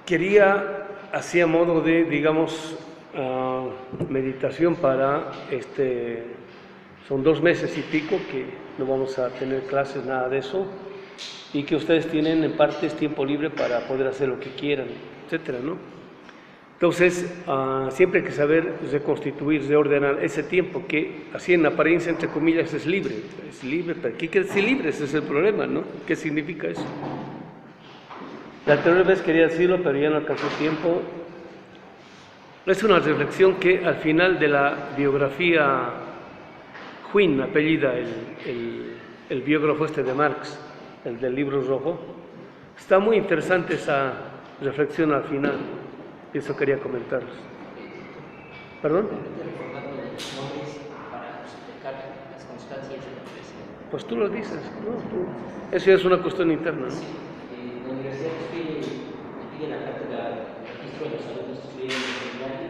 quería, hacía modo de, digamos, meditación para, son 2 meses y pico que no vamos a tener clases, nada de eso, y que ustedes tienen en partes tiempo libre para poder hacer lo que quieran, etcétera, ¿no? Entonces, siempre hay que saber reconstituir, reordenar ese tiempo que, así en apariencia, entre comillas, es libre, pero ¿qué quiere decir libre? Ese es el problema, ¿no? ¿Qué significa eso? La anterior vez quería decirlo, pero ya no alcanzó tiempo. Es una reflexión que al final de la biografía Quinn, apellida el biógrafo de Marx, el del libro rojo, está muy interesante esa reflexión al final, y eso quería comentarles. ¿Perdón? Pues tú lo dices, ¿no? Eso ya es una cuestión interna, ¿no? En la universidad me piden la cátedra de registro de los alumnos que estudian en el seminario,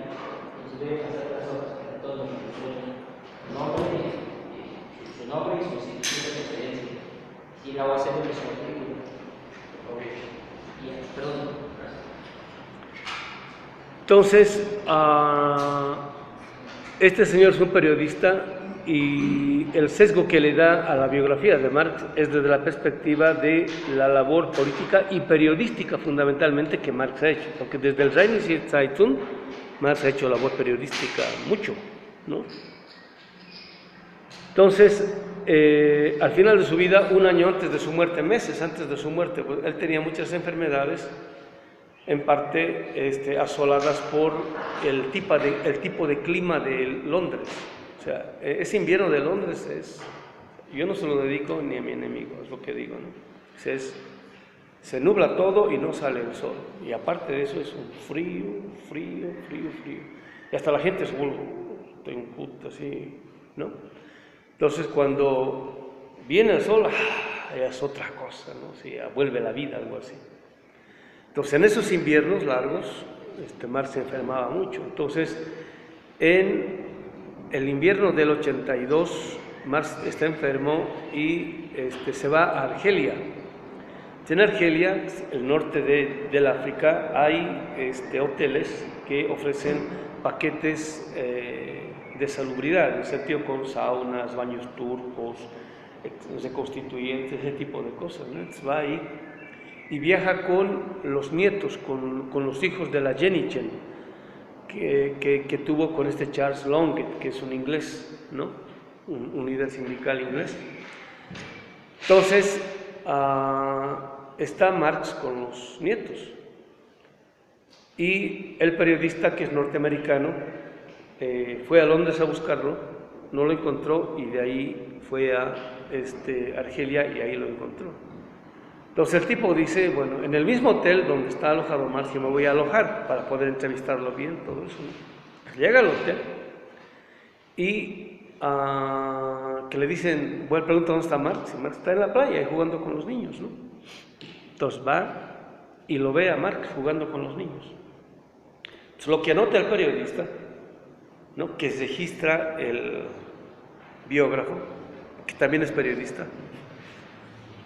entonces deben pasar las hojas para todos los profesores, su nombre y su institución de referencia. Y la voy a hacer en el currículum. Perdón. Entonces, este señor es un periodista y el sesgo que le da a la biografía de Marx es desde la perspectiva de la labor política y periodística fundamentalmente que Marx ha hecho, porque desde el Rheinische Zeitung Marx ha hecho labor periodística mucho, ¿no? Entonces, al final de su vida, 1 año antes de su muerte, meses antes de su muerte, pues, él tenía muchas enfermedades, en parte asoladas por el tipo de clima de Londres. O sea, ese invierno de Londres yo no se lo dedico ni a mi enemigo, es lo que digo, ¿no? Se nubla todo y no sale el sol. Y aparte de eso es un frío. Y hasta la gente se vuelve, estoy un puto así, ¿no? Entonces cuando viene el sol, ya es otra cosa, ¿no? Sí, vuelve la vida, algo así. Entonces, en esos inviernos largos, Marx se enfermaba mucho. Entonces, en el invierno del 82, Marx está enfermo y se va a Argelia. En Argelia, el norte del África, hay hoteles que ofrecen paquetes de salubridad, en el sentido con saunas, baños turcos, reconstituyentes, ese tipo de cosas, ¿no? Entonces va ahí y viaja con los nietos, con los hijos de la Jenichen, que tuvo con Charles Longet, que es un inglés, ¿no? Un líder sindical inglés. Entonces, está Marx con los nietos. Y el periodista, que es norteamericano, fue a Londres a buscarlo, no lo encontró y de ahí fue a Argelia y ahí lo encontró. Entonces el tipo dice, bueno, en el mismo hotel donde está alojado Marx, yo me voy a alojar para poder entrevistarlo bien, todo eso, ¿no? Llega al hotel y que le dicen, bueno, pregunta dónde está Marx, y Marx está en la playa y jugando con los niños, ¿no? Entonces va y lo ve a Marx jugando con los niños. Entonces, lo que anota el periodista, ¿no?, que registra el biógrafo, que también es periodista,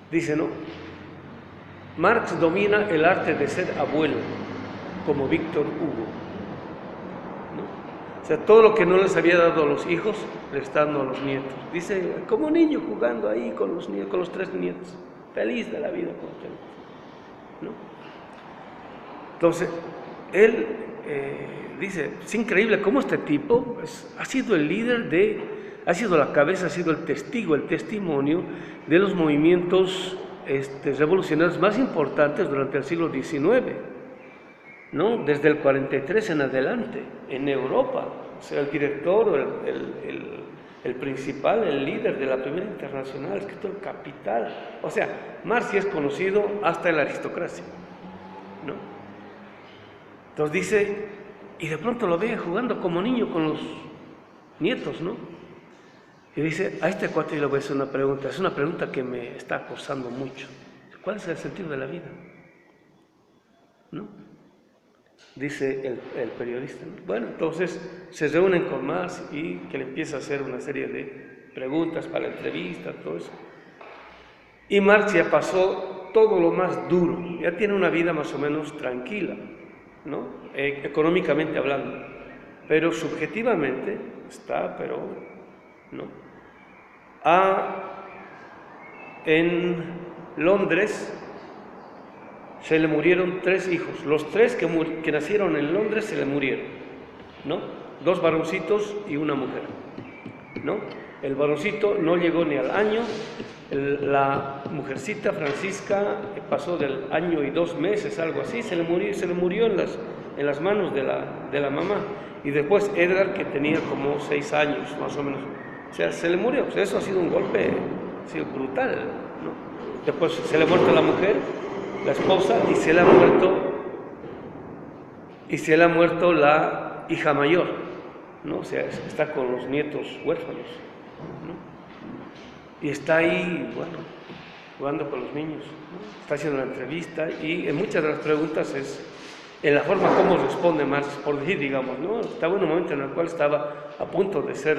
dice, ¿no?, Marx domina el arte de ser abuelo, como Víctor Hugo, ¿no? O sea, todo lo que no les había dado a los hijos, le está dando a los nietos. Dice, como un niño jugando ahí con los 3 nietos, feliz de la vida con los nietos, ¿no? Entonces, él dice, es increíble cómo este tipo ha sido el líder ha sido la cabeza, ha sido el testigo, el testimonio de los movimientos revolucionarios más importantes durante el siglo XIX, ¿no? Desde el 43 en adelante, en Europa. O sea, el director, el principal, el líder de la primera internacional, el escritor Capital. O sea, Marx es conocido hasta en la aristocracia, ¿no? Entonces dice, y de pronto lo ve jugando como niño con los nietos, ¿no? Y dice, a este cuate le voy a hacer una pregunta, es una pregunta que me está acosando mucho. ¿Cuál es el sentido de la vida? ¿No? Dice el periodista. Bueno, entonces se reúnen con Marx y que le empieza a hacer una serie de preguntas para la entrevista, todo eso. Y Marx ya pasó todo lo más duro, ya tiene una vida más o menos tranquila. ¿no? Económicamente hablando, pero subjetivamente está, pero no. En Londres se le murieron 3 hijos, los 3 que nacieron en Londres se le murieron, ¿no? 2 varoncitos y una mujer, ¿no? El varoncito no llegó ni al año, la mujercita Francisca pasó del año y 2 meses, algo así, se le murió en las manos de la mamá. Y después Edgar, que tenía como 6 años, más o menos, o sea, se le murió. O sea, eso ha sido un golpe, ha sido brutal, ¿no? Después se le ha muerto la mujer, la esposa, y se le ha muerto la hija mayor, ¿no? O sea, está con los nietos huérfanos, ¿no? Y está ahí, bueno, jugando con los niños, ¿no? Está haciendo la entrevista y en muchas de las preguntas es en la forma como responde Marx, por decir, digamos, ¿no? Estaba en un momento en el cual estaba a punto de ser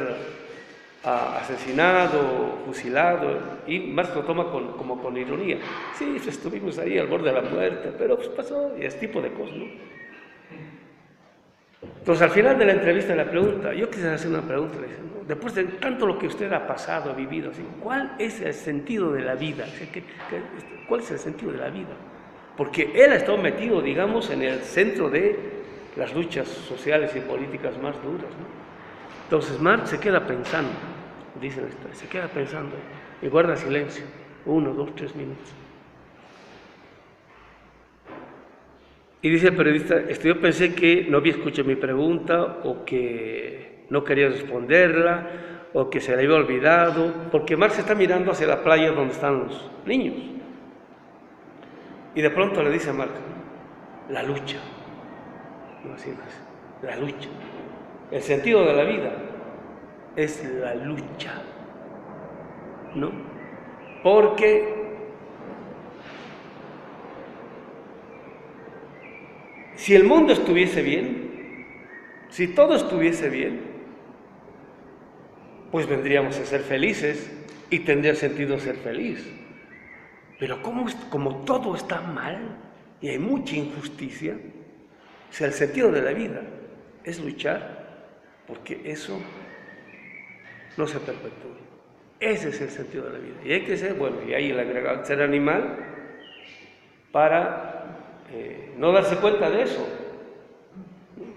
asesinado, fusilado, y Marx lo toma como con ironía. Sí, estuvimos ahí al borde de la muerte, pero pues pasó, y ese tipo de cosas, ¿no? Entonces, al final de la entrevista, la pregunta, yo quisiera hacer una pregunta, le dicen, ¿no? Después de tanto lo que usted ha pasado, ha vivido, así, ¿cuál es el sentido de la vida? ¿Cuál es el sentido de la vida? Porque él ha estado metido, digamos, en el centro de las luchas sociales y políticas más duras, ¿no? Entonces Marx se queda pensando, dice la historia, se queda pensando y guarda silencio, 1, 2, 3 minutos. Y dice el periodista, yo pensé que no había escuchado mi pregunta, o que no quería responderla, o que se la había olvidado, porque Marx está mirando hacia la playa donde están los niños. Y de pronto le dice a Marx, la lucha, no así más, la lucha. El sentido de la vida es la lucha, ¿no? Porque si el mundo estuviese bien, si todo estuviese bien, pues vendríamos a ser felices y tendría sentido ser feliz. Pero como todo está mal y hay mucha injusticia, o sea, el sentido de la vida es luchar, porque eso no se perpetúa. Ese es el sentido de la vida. Y hay que ser, bueno, y ahí el agregado ser animal para no darse cuenta de eso.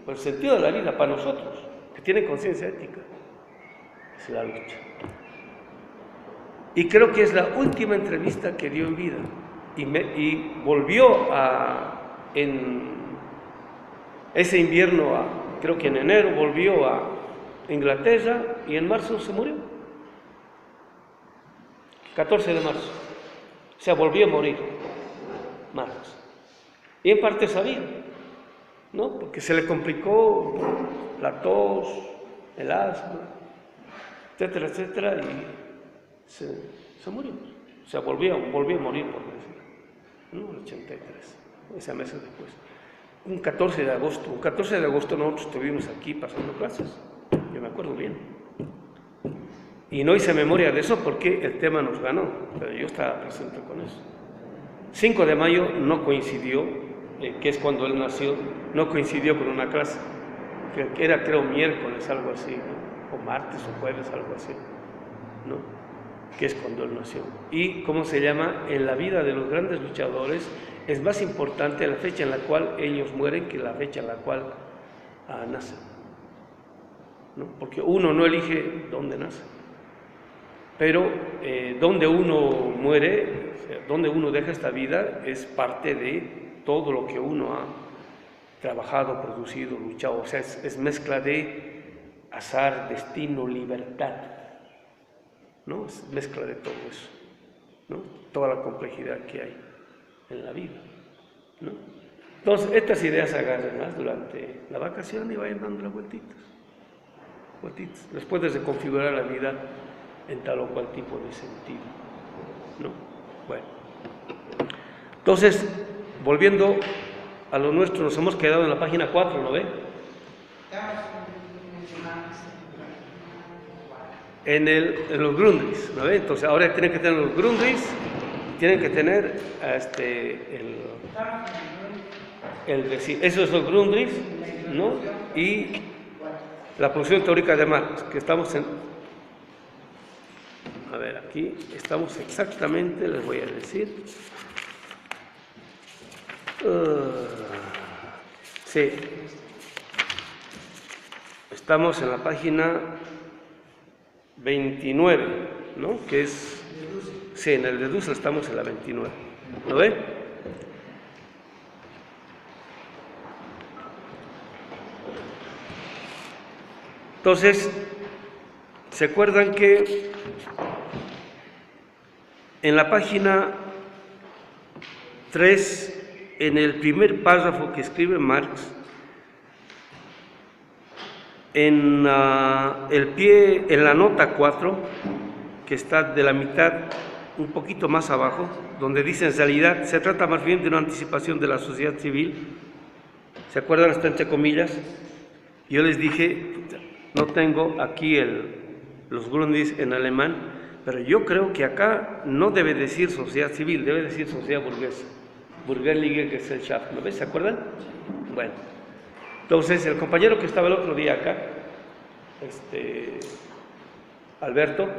El sentido de la vida para nosotros, que tiene conciencia ética, es la lucha. Y creo que es la última entrevista que dio en vida. Y volvió en ese invierno, creo que en enero, volvió a Inglaterra y en marzo se murió. 14 de marzo. O sea, volvió a morir Marx. Y en parte sabía, ¿no? Porque se le complicó la tos, el asma, etcétera, etcétera, y se murió. O sea, volvió a morir, por decirlo, ¿no? El 83, ese meses después. Un 14 de agosto nosotros estuvimos aquí pasando clases, yo me acuerdo bien. Y no hice memoria de eso porque el tema nos ganó, pero yo estaba presente con eso. 5 de mayo no coincidió, que es cuando él nació, no coincidió con una clase, que era creo miércoles, algo así, ¿no? O martes o jueves, algo así, ¿no? Que es cuando él nació. Y, ¿cómo se llama? En la vida de los grandes luchadores es más importante la fecha en la cual ellos mueren que la fecha en la cual nacen, ¿no? Porque uno no elige dónde nace, pero donde uno muere, o sea, donde uno deja esta vida, es parte de todo lo que uno ha trabajado, producido, luchado. O sea, es mezcla de azar, destino, libertad, ¿no? Es mezcla de todo eso, ¿no? Toda la complejidad que hay en la vida, ¿no? Entonces, estas ideas agárrenlas durante la vacación y vayan dándole vueltitas. Les puedes reconfigurar la vida en tal o cual tipo de sentido, ¿no? Bueno, entonces, volviendo a lo nuestro, nos hemos quedado en la página 4, ¿no ve? En los Grundrisse, ¿no ve? Entonces, ahora tienen que tener los Grundrisse, tienen que tener Eso es el Grundrisse, ¿no? Y la producción teórica de Marx, que estamos en... A ver, aquí estamos exactamente, les voy a decir. Sí. Estamos en la página 29, ¿no? Que es... Sí, en el de Dussel estamos en la 29. ¿Lo ven? Entonces, ¿se acuerdan que en la página 3, en el primer párrafo que escribe Marx, en la nota 4, que está de la mitad un poquito más abajo, donde dice en realidad se trata más bien de una anticipación de la sociedad civil? ¿Se acuerdan? Está entre comillas. Yo les dije, no tengo aquí los Grundrisse en alemán, pero yo creo que acá no debe decir sociedad civil, debe decir sociedad burguesa. Bürgerliche Gesellschaft, ¿no ves? ¿Se acuerdan? Bueno, entonces el compañero que estaba el otro día acá, Alberto,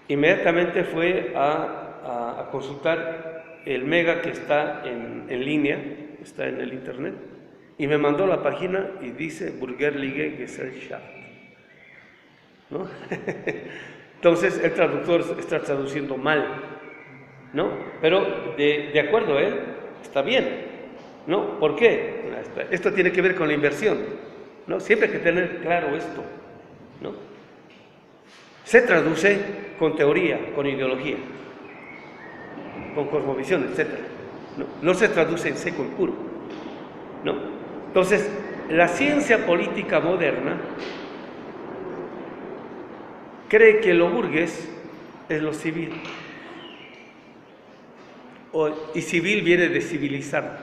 inmediatamente fue a consultar el mega que está en línea, está en el internet, y me mandó la página y dice Bürgerliche Gesellschaft, ¿no? Entonces el traductor está traduciendo mal, ¿no? Pero de acuerdo a él, está bien, ¿no? ¿Por qué? Esto tiene que ver con la inversión, ¿no? Siempre hay que tener claro esto, ¿no? Se traduce con teoría, con ideología, con cosmovisión, etc. No se traduce en seco y puro, ¿no? Entonces, la ciencia política moderna cree que lo burgués es lo civil, y civil viene de civilizar,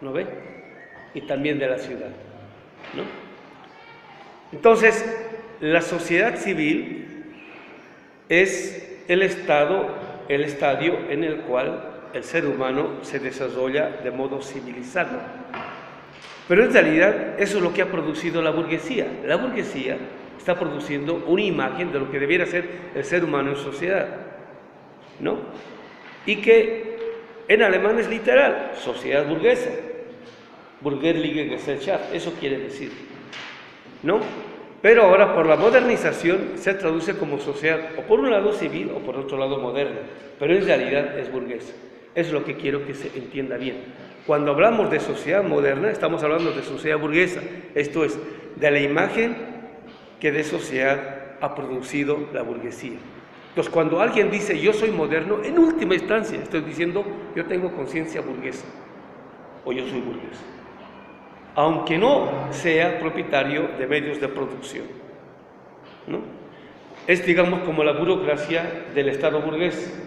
¿no ve? Y también de la ciudad, ¿no? Entonces, la sociedad civil es el estadio en el cual el ser humano se desarrolla de modo civilizado. Pero en realidad eso es lo que ha producido la burguesía. La burguesía está produciendo una imagen de lo que debiera ser el ser humano en sociedad, ¿no? Y que en alemán es literal, sociedad burguesa, Bürgerliche Gesellschaft, eso quiere decir, ¿no? Pero ahora por la modernización se traduce como sociedad, o por un lado civil o por otro lado moderna, pero en realidad es burguesa. Es lo que quiero que se entienda bien. Cuando hablamos de sociedad moderna, estamos hablando de sociedad burguesa, esto es, de la imagen que de sociedad ha producido la burguesía. Entonces, cuando alguien dice yo soy moderno, en última instancia estoy diciendo yo tengo conciencia burguesa, o yo soy burgués, aunque no sea propietario de medios de producción, ¿no? Es, digamos, como la burocracia del Estado burgués.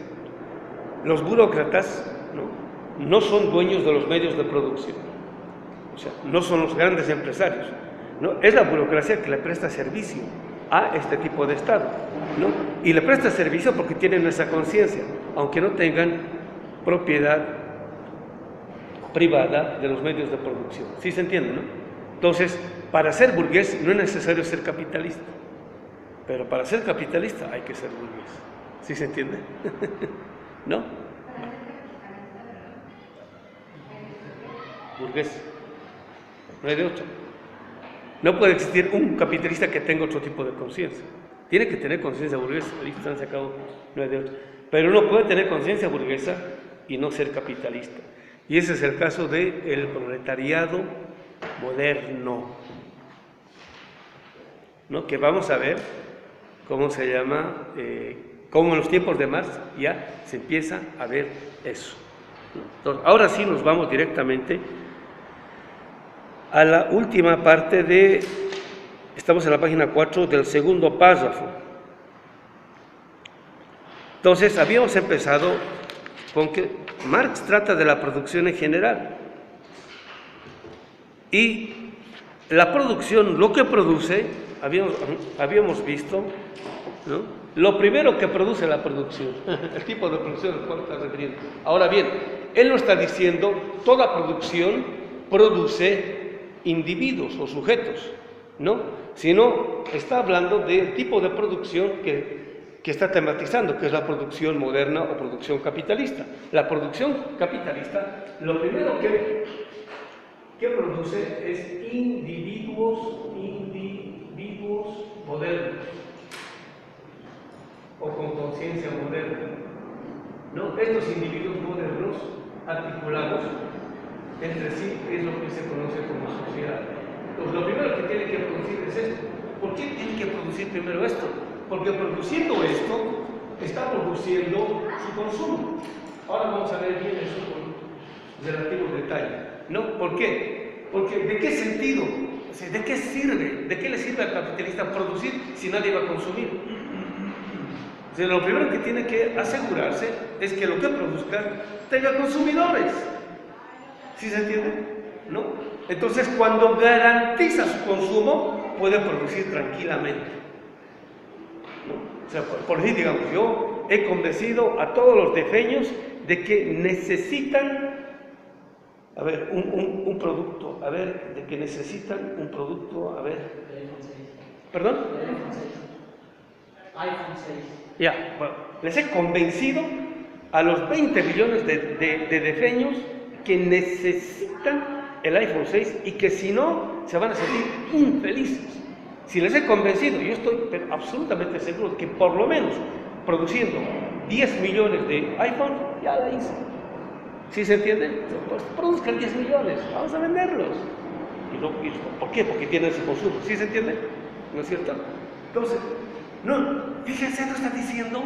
Los burócratas no son dueños de los medios de producción, o sea, no son los grandes empresarios, ¿no? Es la burocracia que le presta servicio a este tipo de Estado, ¿no? Y le presta servicio porque tienen esa conciencia, aunque no tengan propiedad privada de los medios de producción. ¿Sí se entiende, no? Entonces, para ser burgués no es necesario ser capitalista, pero para ser capitalista hay que ser burgués. ¿Sí se entiende? ¿No? Burgués. No hay de otro. No puede existir un capitalista que tenga otro tipo de conciencia. Tiene que tener conciencia burguesa, listo, se acabó, no hay de otro. Pero uno puede tener conciencia burguesa y no ser capitalista. Y ese es el caso del proletariado moderno, ¿no? Que vamos a ver cómo se llama, cómo en los tiempos de Marx ya se empieza a ver eso. Entonces, ahora sí nos vamos directamente a la última parte estamos en la página 4 del segundo párrafo. Entonces, habíamos empezado con que Marx trata de la producción en general. Y la producción, lo que produce, habíamos visto, ¿no? Lo primero que produce la producción, el tipo de producción al cual está refiriendo. Ahora bien, él no está diciendo toda producción produce individuos o sujetos, ¿no? Sino está hablando del tipo de producción que está tematizando, que es la producción moderna o producción capitalista. La producción capitalista, lo primero que produce es individuos modernos o con conciencia moderna, ¿no? Estos individuos modernos articulados entre sí es lo que se conoce como sociedad. Pues lo primero que tiene que producir es esto. ¿Por qué tiene que producir primero esto? Porque produciendo esto está produciendo su consumo. Ahora vamos a ver bien eso con relativo detalle, ¿no? ¿Por qué? Porque ¿de qué sentido? O sea, ¿de qué sirve? ¿De qué le sirve al capitalista producir si nadie va a consumir? O sea, lo primero que tiene que asegurarse es que lo que produzca tenga consumidores. ¿Sí se entiende? ¿No? Entonces, cuando garantiza su consumo, puede producir tranquilamente, ¿no? O sea, por decir, digamos, yo he convencido a todos los defeños de que necesitan, a ver, un producto, a ver, de que necesitan un producto, a ver. ¿Perdón? iPhone 6. Ya, bueno, les he convencido a los 20 millones de defeños que necesitan el iPhone 6 y que si no, se van a sentir infelices. Si les he convencido, yo estoy absolutamente seguro de que por lo menos produciendo 10 millones de iPhone, ya la hice. ¿Sí se entiende? Pues produzcan 10 millones, vamos a venderlos. ¿Por qué? Porque tienen su consumo. ¿Sí se entiende? ¿No es cierto? Entonces, no, fíjense, no está diciendo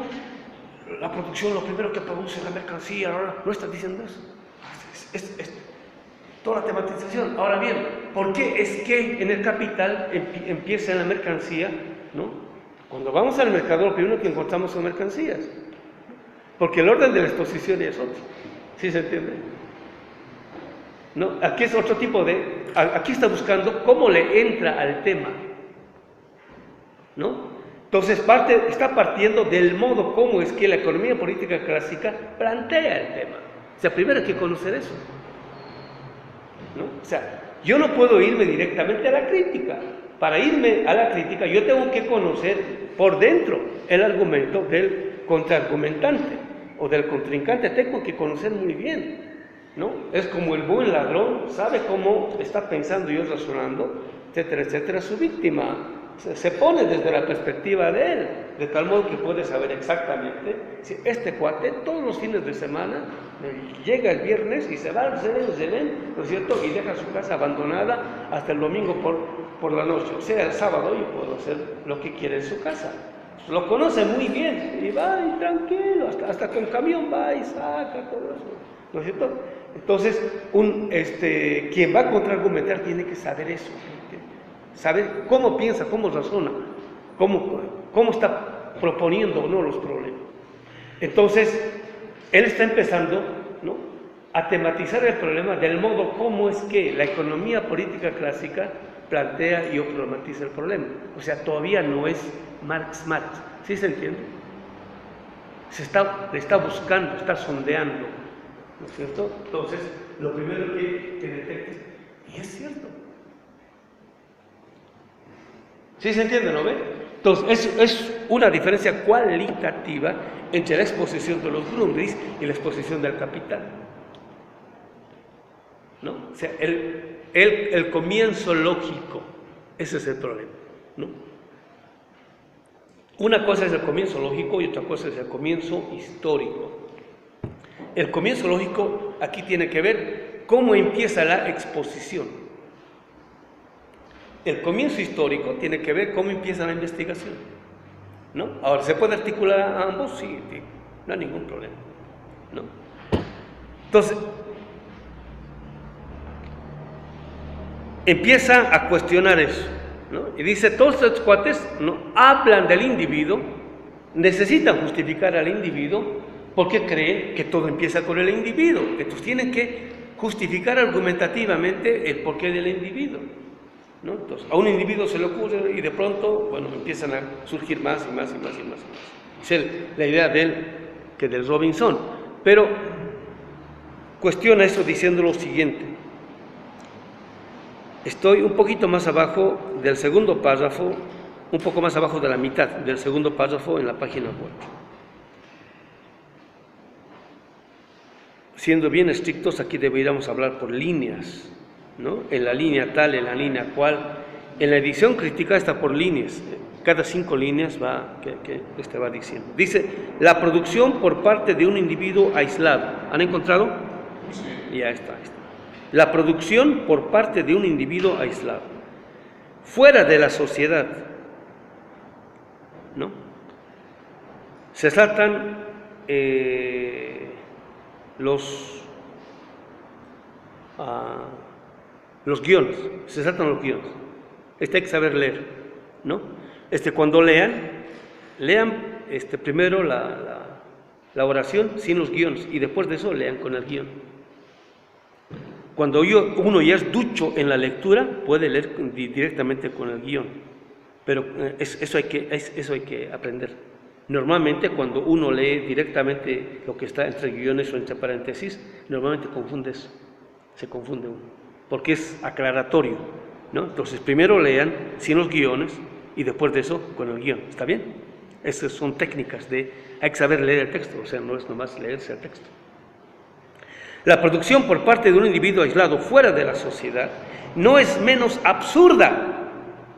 la producción, lo primero que produce la mercancía, no está diciendo eso. Es toda la tematización. Ahora bien, ¿por qué es que en el capital empieza en la mercancía, ¿no? Cuando vamos al mercado, lo primero que encontramos son mercancías. Porque el orden de la exposición es otro. ¿Sí se entiende? ¿No? Aquí es otro tipo de... Aquí está buscando cómo le entra al tema, ¿no? Entonces está partiendo del modo como es que la economía política clásica plantea el tema. O sea, primero hay que conocer eso, ¿no? O sea, yo no puedo irme directamente a la crítica. Para irme a la crítica yo tengo que conocer por dentro el argumento del contraargumentante o del contrincante. Tengo que conocer muy bien, ¿no? Es como el buen ladrón sabe cómo está pensando y razonando, etcétera, etcétera, su víctima. Se pone desde la perspectiva de él, de tal modo que puede saber exactamente si este cuate todos los fines de semana llega el viernes y se va al Zen, ¿no es cierto? Y deja su casa abandonada hasta el domingo por la noche. O sea, el sábado yo puedo hacer lo que quiere en su casa. Lo conoce muy bien y va y tranquilo, hasta con camión va y saca todo eso, ¿no es cierto? Entonces, quien va a contraargumentar tiene que saber eso. Saber cómo piensa, cómo razona, cómo está proponiendo o no los problemas. Entonces, él está empezando, ¿no?, a tematizar el problema del modo como es que la economía política clásica plantea y problematiza el problema. O sea, todavía no es Marx. ¿Sí se entiende? Le está buscando, está sondeando, ¿no es cierto? Entonces, lo primero que detectes, y es cierto. ¿Sí se entiende, no ve? Entonces, es una diferencia cualitativa entre la exposición de los Grundrisse y la exposición del capital, ¿no? O sea, el comienzo lógico, ese es el problema, ¿no? Una cosa es el comienzo lógico y otra cosa es el comienzo histórico. El comienzo lógico aquí tiene que ver cómo empieza la exposición. El comienzo histórico tiene que ver cómo empieza la investigación, ¿no? Ahora, ¿se puede articular a ambos? Sí, no hay ningún problema, ¿no? Entonces, empieza a cuestionar eso, ¿no? Y dice, todos estos cuates, ¿no?, hablan del individuo, necesitan justificar al individuo porque creen que todo empieza con el individuo. Entonces tienen que justificar argumentativamente el porqué del individuo, ¿no? Entonces, a un individuo se le ocurre y de pronto, bueno, empiezan a surgir más y más y más y más y más. Esa es la idea del Robinson. Pero cuestiona eso diciendo lo siguiente. Estoy un poquito más abajo del segundo párrafo, un poco más abajo de la mitad del segundo párrafo en la página 4. Siendo bien estrictos, aquí deberíamos hablar por líneas, ¿no? En la línea tal, en la línea cual. En la edición crítica está por líneas. Cada 5 líneas va diciendo. Dice, la producción por parte de un individuo aislado. ¿Han encontrado? Sí. Ya está. La producción por parte de un individuo aislado. Fuera de la sociedad, ¿no? Se saltan los guiones. Se saltan los guiones. Hay que saber leer, ¿no? Cuando lean primero la oración sin los guiones y después de eso lean con el guión. Cuando uno ya es ducho en la lectura, puede leer directamente con el guión, pero eso hay que aprender. Normalmente cuando uno lee directamente lo que está entre guiones o entre paréntesis, normalmente se confunde uno, porque es aclaratorio, ¿no? Entonces primero lean sin los guiones y después de eso con el guión. ¿Está bien? Esas son técnicas hay que saber leer el texto, o sea, no es nomás leerse el texto. La producción por parte de un individuo aislado fuera de la sociedad no es menos absurda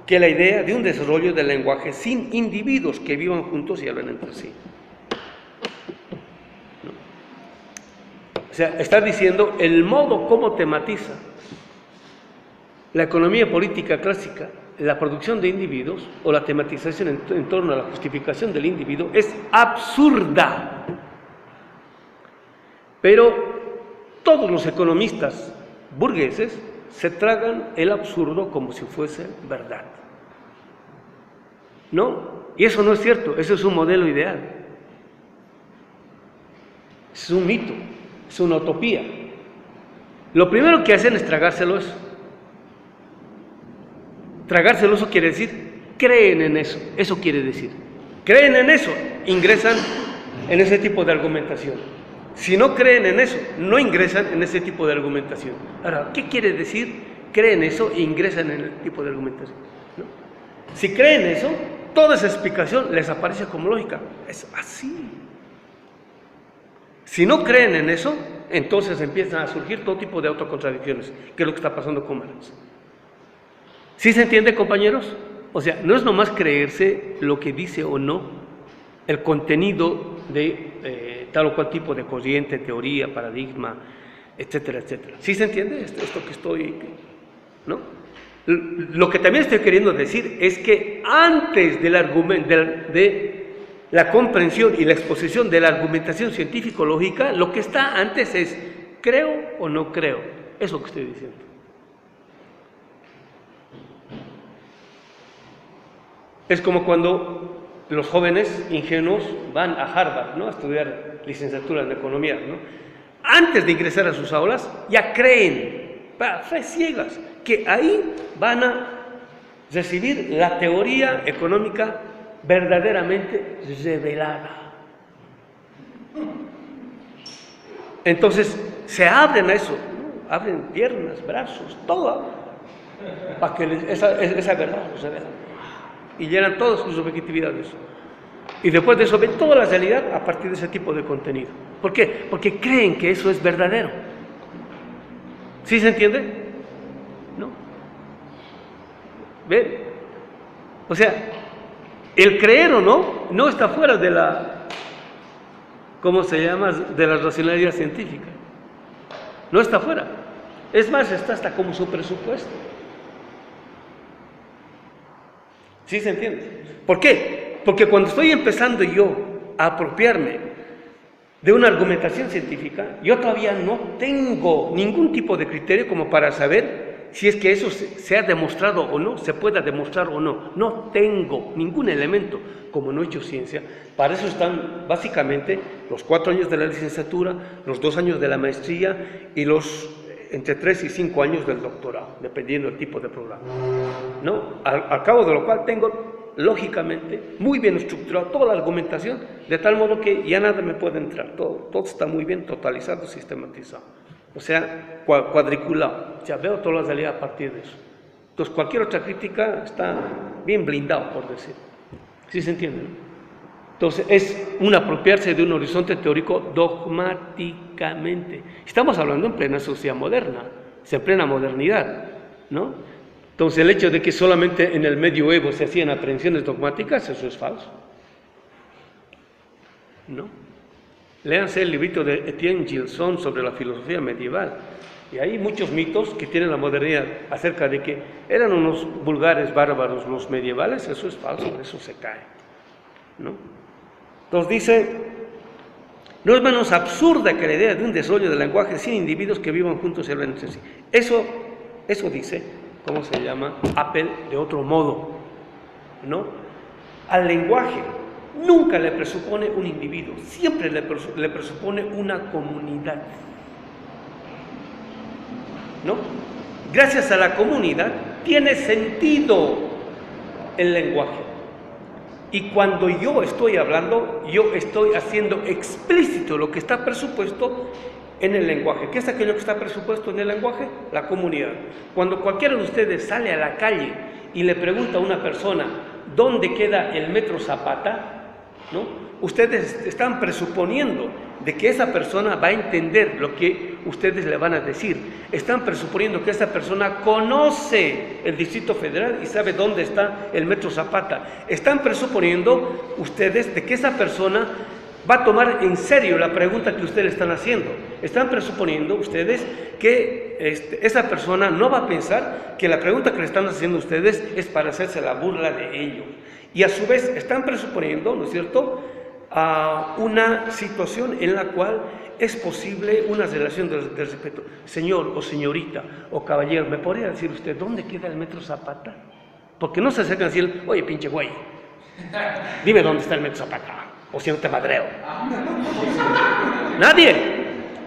que la idea de un desarrollo del lenguaje sin individuos que vivan juntos y hablen entre sí. ¿No? O sea, está diciendo el modo como tematiza la economía política clásica, la producción de individuos o la tematización en torno a la justificación del individuo es absurda. Pero todos los economistas burgueses se tragan el absurdo como si fuese verdad. ¿No? Y eso no es cierto, eso es un modelo ideal. Es un mito, es una utopía. Lo primero que hacen es tragárselo eso. Tragárselo eso quiere decir, creen en eso. Eso quiere decir, creen en eso, ingresan en ese tipo de argumentación. Si no creen en eso, no ingresan en ese tipo de argumentación. Ahora, ¿qué quiere decir? Creen eso e ingresan en el tipo de argumentación, ¿no? Si creen eso, toda esa explicación les aparece como lógica. Es así. Si no creen en eso, entonces empiezan a surgir todo tipo de autocontradicciones, que es lo que está pasando con Marx. ¿Sí se entiende, compañeros? O sea, no es nomás creerse lo que dice o no el contenido de tal o cual tipo de corriente, teoría, paradigma, etcétera, etcétera. ¿Sí se entiende esto que estoy, no? Lo que también estoy queriendo decir es que antes del argumento, de la comprensión y la exposición de la argumentación científico-lógica, lo que está antes es ¿creo o no creo? Eso es lo que estoy diciendo. Es como cuando los jóvenes ingenuos van a Harvard, ¿no? A estudiar licenciatura en economía, ¿no? Antes de ingresar a sus aulas, ya creen, fe ciegas, que ahí van a recibir la teoría económica verdaderamente revelada. Entonces, se abren a eso, ¿no? Abren piernas, brazos, todo, para que esa verdad se vea. Y llenan todas sus objetividades. Y después de eso ven toda la realidad a partir de ese tipo de contenido. ¿Por qué? Porque creen que eso es verdadero. ¿Sí se entiende? ¿No? ¿Ven? O sea, el creer o no está fuera de la, ¿cómo se llama?, de la racionalidad científica. No está fuera. Es más, está hasta como su presupuesto. ¿Sí se entiende? ¿Por qué? Porque cuando estoy empezando yo a apropiarme de una argumentación científica, yo todavía no tengo ningún tipo de criterio como para saber si es que eso se ha demostrado o no, se pueda demostrar o no. No tengo ningún elemento, como no he hecho ciencia. Para eso están básicamente los 4 años de la licenciatura, los 2 años de la maestría y los entre 3 y 5 años del doctorado, dependiendo del tipo de programa, ¿no? Al cabo de lo cual tengo, lógicamente, muy bien estructurado toda la argumentación, de tal modo que ya nada me puede entrar, todo está muy bien totalizado, sistematizado. o sea, cuadriculado. Ya veo toda la salida a partir de eso. Entonces, cualquier otra crítica está bien blindado, por decir. ¿Sí se entiende, no? Entonces, es un apropiarse de un horizonte teórico dogmáticamente. Estamos hablando en plena sociedad moderna, en plena modernidad, ¿no? Entonces, el hecho de que solamente en el medioevo se hacían aprehensiones dogmáticas, eso es falso, ¿no? Léanse el librito de Etienne Gilson sobre la filosofía medieval. Y hay muchos mitos que tienen la modernidad acerca de que eran unos vulgares bárbaros los medievales. Eso es falso, eso se cae, ¿no? Entonces dice, no es menos absurda que la idea de un desarrollo del lenguaje sin individuos que vivan juntos y hablen entre sí. Eso dice, ¿cómo se llama? Apple de otro modo, ¿no? Al lenguaje nunca le presupone un individuo, siempre le presupone una comunidad, ¿no? Gracias a la comunidad tiene sentido el lenguaje. Y cuando yo estoy hablando, yo estoy haciendo explícito lo que está presupuesto en el lenguaje. ¿Qué es aquello que está presupuesto en el lenguaje? La comunidad. Cuando cualquiera de ustedes sale a la calle y le pregunta a una persona dónde queda el metro Zapata, ¿no? Ustedes están presuponiendo de que esa persona va a entender lo que ustedes le van a decir. Están presuponiendo que esa persona conoce el Distrito Federal y sabe dónde está el metro Zapata. Están presuponiendo ustedes de que esa persona va a tomar en serio la pregunta que ustedes le están haciendo. Están presuponiendo ustedes que esa persona no va a pensar que la pregunta que le están haciendo ustedes es para hacerse la burla de ellos. Y a su vez están presuponiendo, ¿no es cierto?, a una situación en la cual es posible una relación de respeto. Señor o señorita o caballero, ¿me podría decir usted dónde queda el metro Zapata? Porque no se acercan a decir, oye, pinche güey, dime dónde está el metro Zapata, o si no te madreo. Nadie.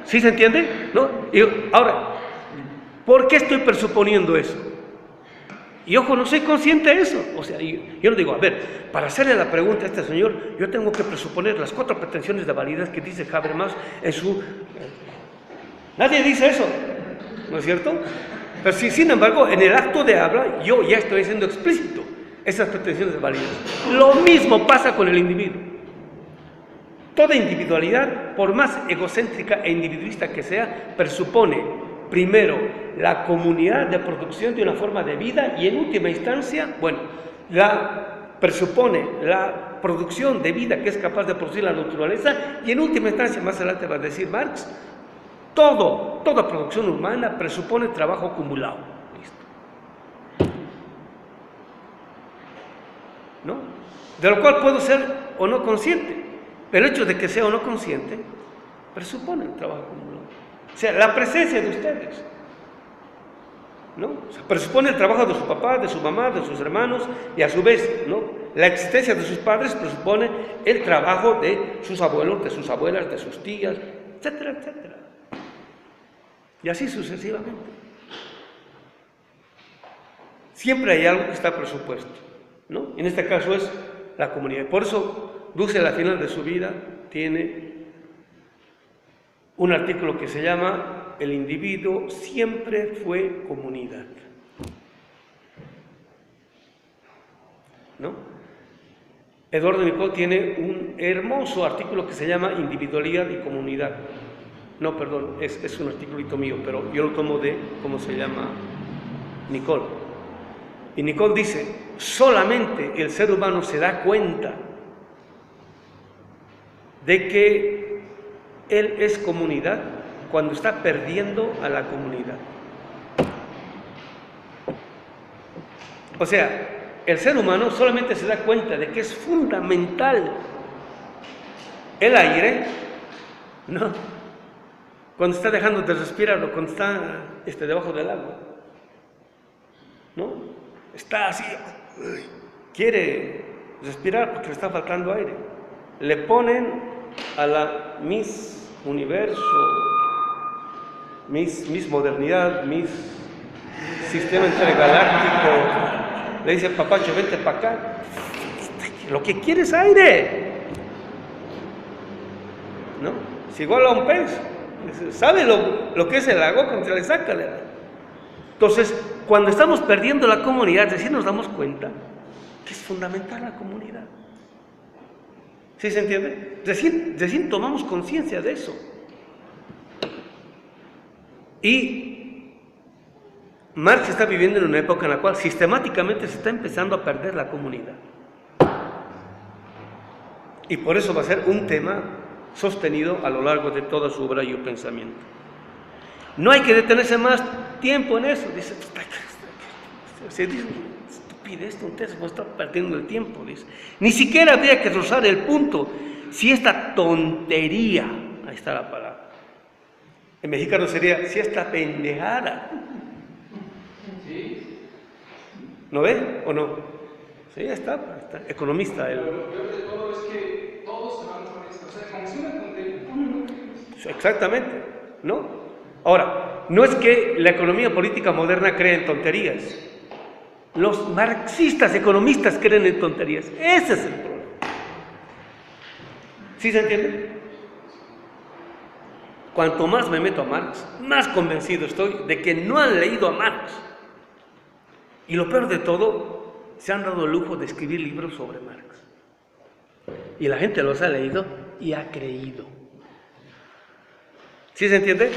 ¿Sí se entiende? ¿No? Y ahora, ¿por qué estoy presuponiendo eso? Y ojo, no soy consciente de eso. O sea, yo no digo, a ver, para hacerle la pregunta a este señor, yo tengo que presuponer las 4 pretensiones de validez que dice Habermas en su... Nadie dice eso, ¿no es cierto? Pero sí, sin embargo, en el acto de habla, yo ya estoy haciendo explícito esas pretensiones de validez. Lo mismo pasa con el individuo. Toda individualidad, por más egocéntrica e individualista que sea, presupone primero la comunidad de producción de una forma de vida y en última instancia, presupone la producción de vida que es capaz de producir la naturaleza y en última instancia, más adelante va a decir Marx, toda producción humana presupone trabajo acumulado. Listo. ¿No? De lo cual puedo ser o no consciente, pero el hecho de que sea o no consciente presupone un trabajo acumulado. O sea, la presencia de ustedes, ¿no? O sea, presupone el trabajo de su papá, de su mamá, de sus hermanos y a su vez, ¿no?, la existencia de sus padres presupone el trabajo de sus abuelos, de sus abuelas, de sus tías, etcétera, etcétera. Y así sucesivamente. Siempre hay algo que está presupuesto, ¿no? En este caso es la comunidad. Por eso Dussel al final de su vida tiene un artículo que se llama "El individuo siempre fue comunidad", ¿no? Eduardo Nicole tiene un hermoso artículo que se llama "Individualidad y comunidad". No, perdón, es un articulito mío, pero yo lo tomo de cómo se llama Nicole. Y Nicole dice, solamente el ser humano se da cuenta de que él es comunidad cuando está perdiendo a la comunidad. O sea, el ser humano solamente se da cuenta de que es fundamental el aire, ¿no?, cuando está dejando de respirar o cuando está debajo del agua, ¿no? Está así, quiere respirar porque le está faltando aire. Le ponen a la Miss Universo, Miss Modernidad, Miss Sistema Intergaláctico, le dice, papacho, vente para acá, lo que quiere es aire, ¿no? Si igual a un pez, Sabe lo que es el agua cuando se le saca de la... Entonces, cuando estamos perdiendo la comunidad, recién nos damos cuenta que es fundamental la comunidad. ¿Sí se entiende? Recién tomamos conciencia de eso. Y Marx está viviendo en una época en la cual sistemáticamente se está empezando a perder la comunidad. Y por eso va a ser un tema sostenido a lo largo de toda su obra y pensamiento. No hay que detenerse más tiempo en eso. Dice, se dice, estupidez, tontería, se está perdiendo el tiempo. Dice. Ni siquiera habría que rozar el punto. Si esta tontería, ahí está la palabra. En mexicano sería, si esta pendejada. ¿No ve o no? Sí, está economista. Pero lo peor de todo es que todos se van con esto. O sea, como si una tontería. Exactamente, ¿no? Ahora, no es que la economía política moderna cree en tonterías. Los marxistas economistas creen en tonterías. Ese es el problema. ¿Sí se entiende? Cuanto más me meto a Marx, más convencido estoy de que no han leído a Marx. Y lo peor de todo, se han dado el lujo de escribir libros sobre Marx. Y la gente los ha leído y ha creído. ¿Sí se entiende?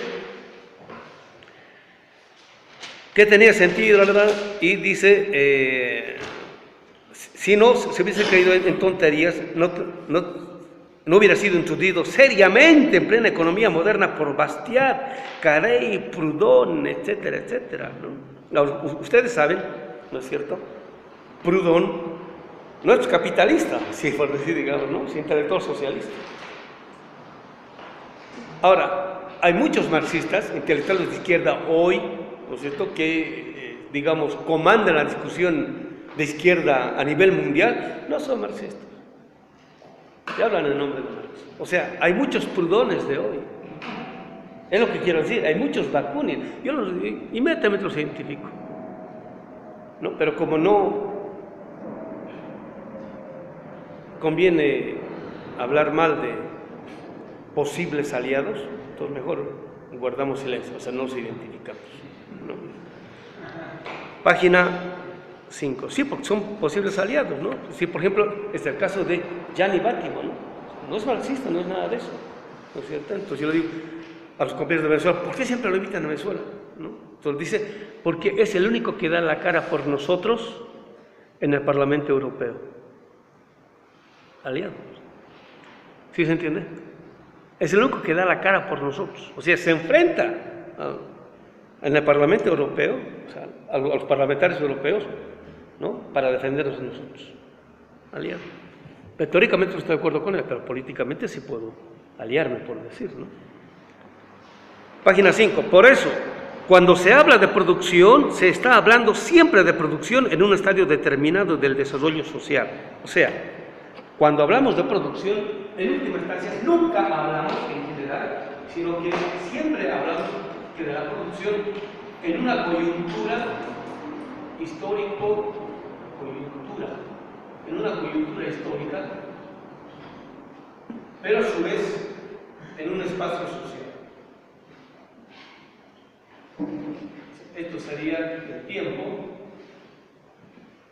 Que tenía sentido, la verdad, y dice, si no se hubiese creído en tonterías, no hubiera sido introducido seriamente en plena economía moderna por Bastiat, Carey, Proudhon, etcétera, etcétera, ¿no? Ustedes saben, ¿no es cierto? Proudhon no es capitalista, si por decir, digamos, ¿no? Es intelectual socialista. Ahora, hay muchos marxistas, intelectuales de izquierda hoy, ¿no es cierto?, que, digamos, comandan la discusión de izquierda a nivel mundial, no son marxistas. Ya hablan en nombre de Marx. O sea, hay muchos Proudhones de hoy. Es lo que quiero decir, hay muchos Bakunin. Yo inmediatamente los identifico. ¿No? Pero como no conviene hablar mal de posibles aliados, entonces mejor guardamos silencio, o sea, no nos identificamos, ¿no? Página 5. Sí, porque son posibles aliados, ¿no? Sí, por ejemplo, es el caso de Gianni Battimo, ¿no? No es marxista, no es nada de eso, ¿no es cierto? Entonces yo le digo a los compañeros de Venezuela, ¿por qué siempre lo evitan a Venezuela? ¿No? Entonces dice, porque es el único que da la cara por nosotros en el Parlamento Europeo. Aliado. ¿Sí se entiende? Es el único que da la cara por nosotros. O sea, se enfrenta en el Parlamento Europeo, o sea, a los parlamentarios europeos, ¿no? Para defendernos de nosotros. Aliado. Retóricamente no estoy de acuerdo con él, pero políticamente sí puedo aliarme, por decir, ¿no? Página 5. Por eso, cuando se habla de producción, se está hablando siempre de producción en un estadio determinado del desarrollo social. O sea, cuando hablamos de producción, en última instancia, nunca hablamos en general, sino que siempre hablamos de la producción en una coyuntura en una coyuntura histórica, pero a su vez en un espacio social. Esto sería el tiempo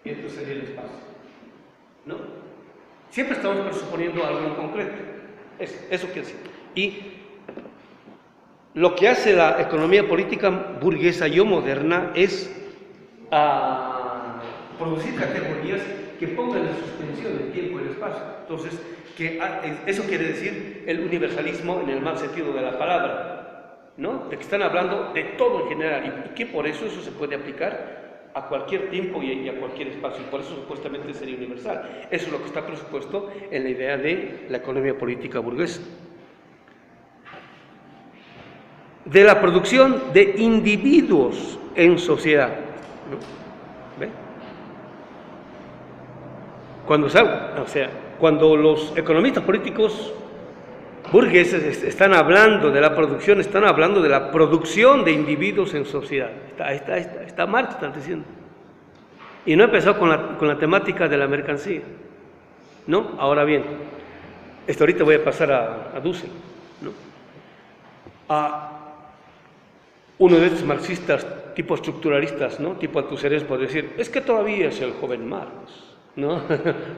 y esto sería el espacio, ¿no? Siempre estamos presuponiendo algo en concreto. Eso quiere decir. Y lo que hace la economía política burguesa y moderna es producir categorías que pongan en suspensión el tiempo y el espacio. Entonces, eso quiere decir el universalismo en el mal sentido de la palabra, ¿no? De que están hablando de todo en general y que por eso se puede aplicar a cualquier tiempo y a cualquier espacio, y por eso supuestamente sería universal. Eso es lo que está presupuesto en la idea de la economía política burguesa. De la producción de individuos en sociedad, ¿no? ¿Ve? Cuando los economistas políticos burgueses están hablando de la producción, están hablando de la producción de individuos en sociedad. Está Marx, están diciendo. Y no empezó con la temática de la mercancía, ¿no? Ahora bien, ahorita voy a pasar a Dussel, ¿no? Uno de estos marxistas tipo estructuralistas, ¿no? Tipo Althusserés, podría decir, es que todavía es el joven Marx, ¿no?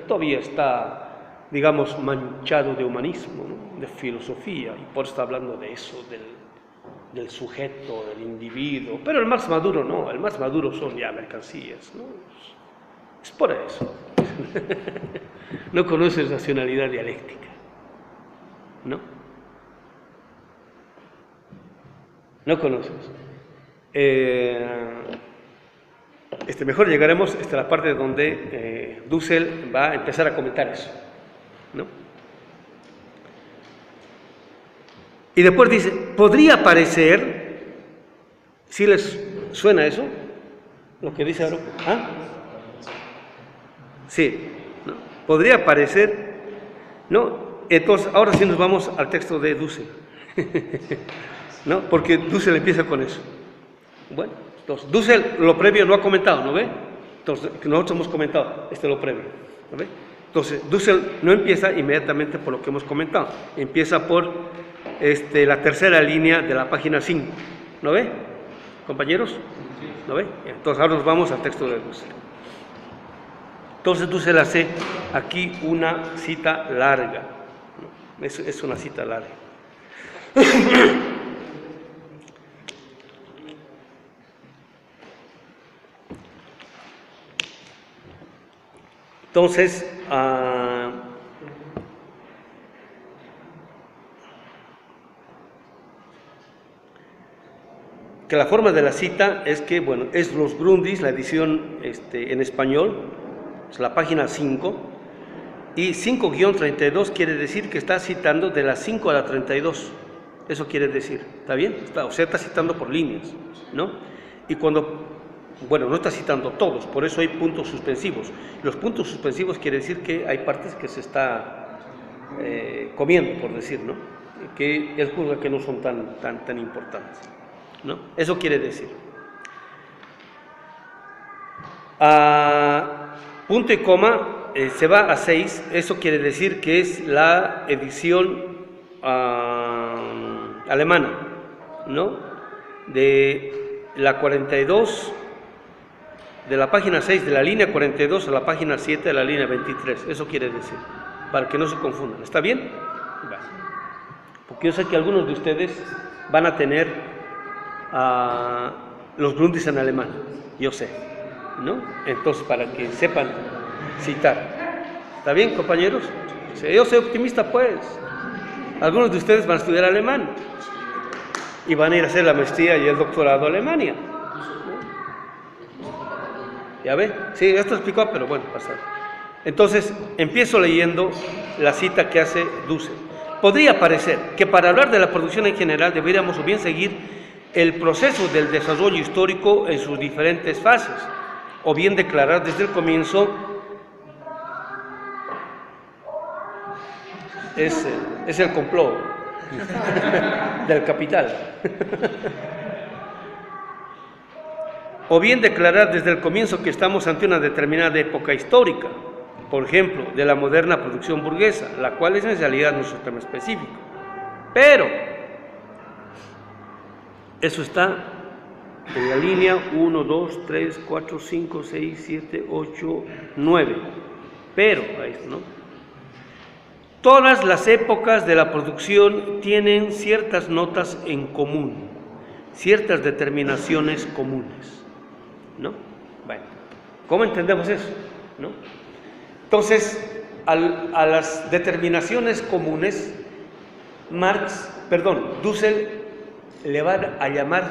Todavía está, digamos, manchado de humanismo, ¿no? De filosofía, y por eso está hablando de eso, del sujeto, del individuo. Pero el Marx maduro no, el Marx maduro son ya mercancías, ¿no? Es por eso. No conoces racionalidad dialéctica, ¿no? No conoces. Mejor llegaremos hasta la parte donde Dussel va a empezar a comentar eso, ¿no? Y después dice, podría parecer, ¿sí les suena eso? Lo que dice ahora. ¿Ah? Sí, ¿no? Podría parecer, ¿no? Entonces, ahora sí nos vamos al texto de Dussel, ¿no? Porque Dussel empieza con eso. Bueno, entonces, Dussel lo previo no ha comentado, ¿no ve? Entonces, nosotros hemos comentado, lo previo, ¿no ve? Entonces, Dussel no empieza inmediatamente por lo que hemos comentado, empieza por la tercera línea de la página 5, ¿no ve? ¿Compañeros? ¿No ve? Entonces, ahora nos vamos al texto de Dussel. Entonces, Dussel hace aquí una cita larga, ¿no? Es una cita larga. Entonces, que la forma de la cita es que, bueno, es los Grundis, la edición en español, es la página 5, y 5-32 quiere decir que está citando de la 5 a la 32, eso quiere decir, ¿está bien? O sea, está citando por líneas, ¿no? Y cuando... Bueno, no está citando todos, por eso hay puntos suspensivos. Los puntos suspensivos quiere decir que hay partes que se está comiendo, por decir, ¿no? Que él juzga que no son tan importantes, ¿no? Eso quiere decir. Punto y coma se va a 6, eso quiere decir que es la edición alemana, ¿no? De la 42... de la página 6 de la línea 42 a la página 7 de la línea 23, eso quiere decir, para que no se confundan, ¿está bien? Vale. Porque yo sé que algunos de ustedes van a tener los Grundis en alemán, yo sé, ¿no? Entonces, para que sepan citar, ¿está bien, compañeros? Yo soy optimista, pues, algunos de ustedes van a estudiar alemán, y van a ir a hacer la maestría y el doctorado a Alemania. ¿Ya ve? Sí, esto explicó, pero bueno, pasa. Entonces, empiezo leyendo la cita que hace Dussel. Podría parecer que para hablar de la producción en general deberíamos o bien seguir el proceso del desarrollo histórico en sus diferentes fases, o bien declarar desde el comienzo es el complot del capital. O bien declarar desde el comienzo que estamos ante una determinada época histórica, por ejemplo, de la moderna producción burguesa, la cual es en realidad nuestro tema específico. Pero, eso está en la línea 1, 2, 3, 4, 5, 6, 7, 8, 9. Pero, ahí está, ¿no? Todas las épocas de la producción tienen ciertas notas en común, ciertas determinaciones comunes, ¿no? Bueno, ¿cómo entendemos eso? ¿No? Entonces, a las determinaciones comunes, Dussel le va a llamar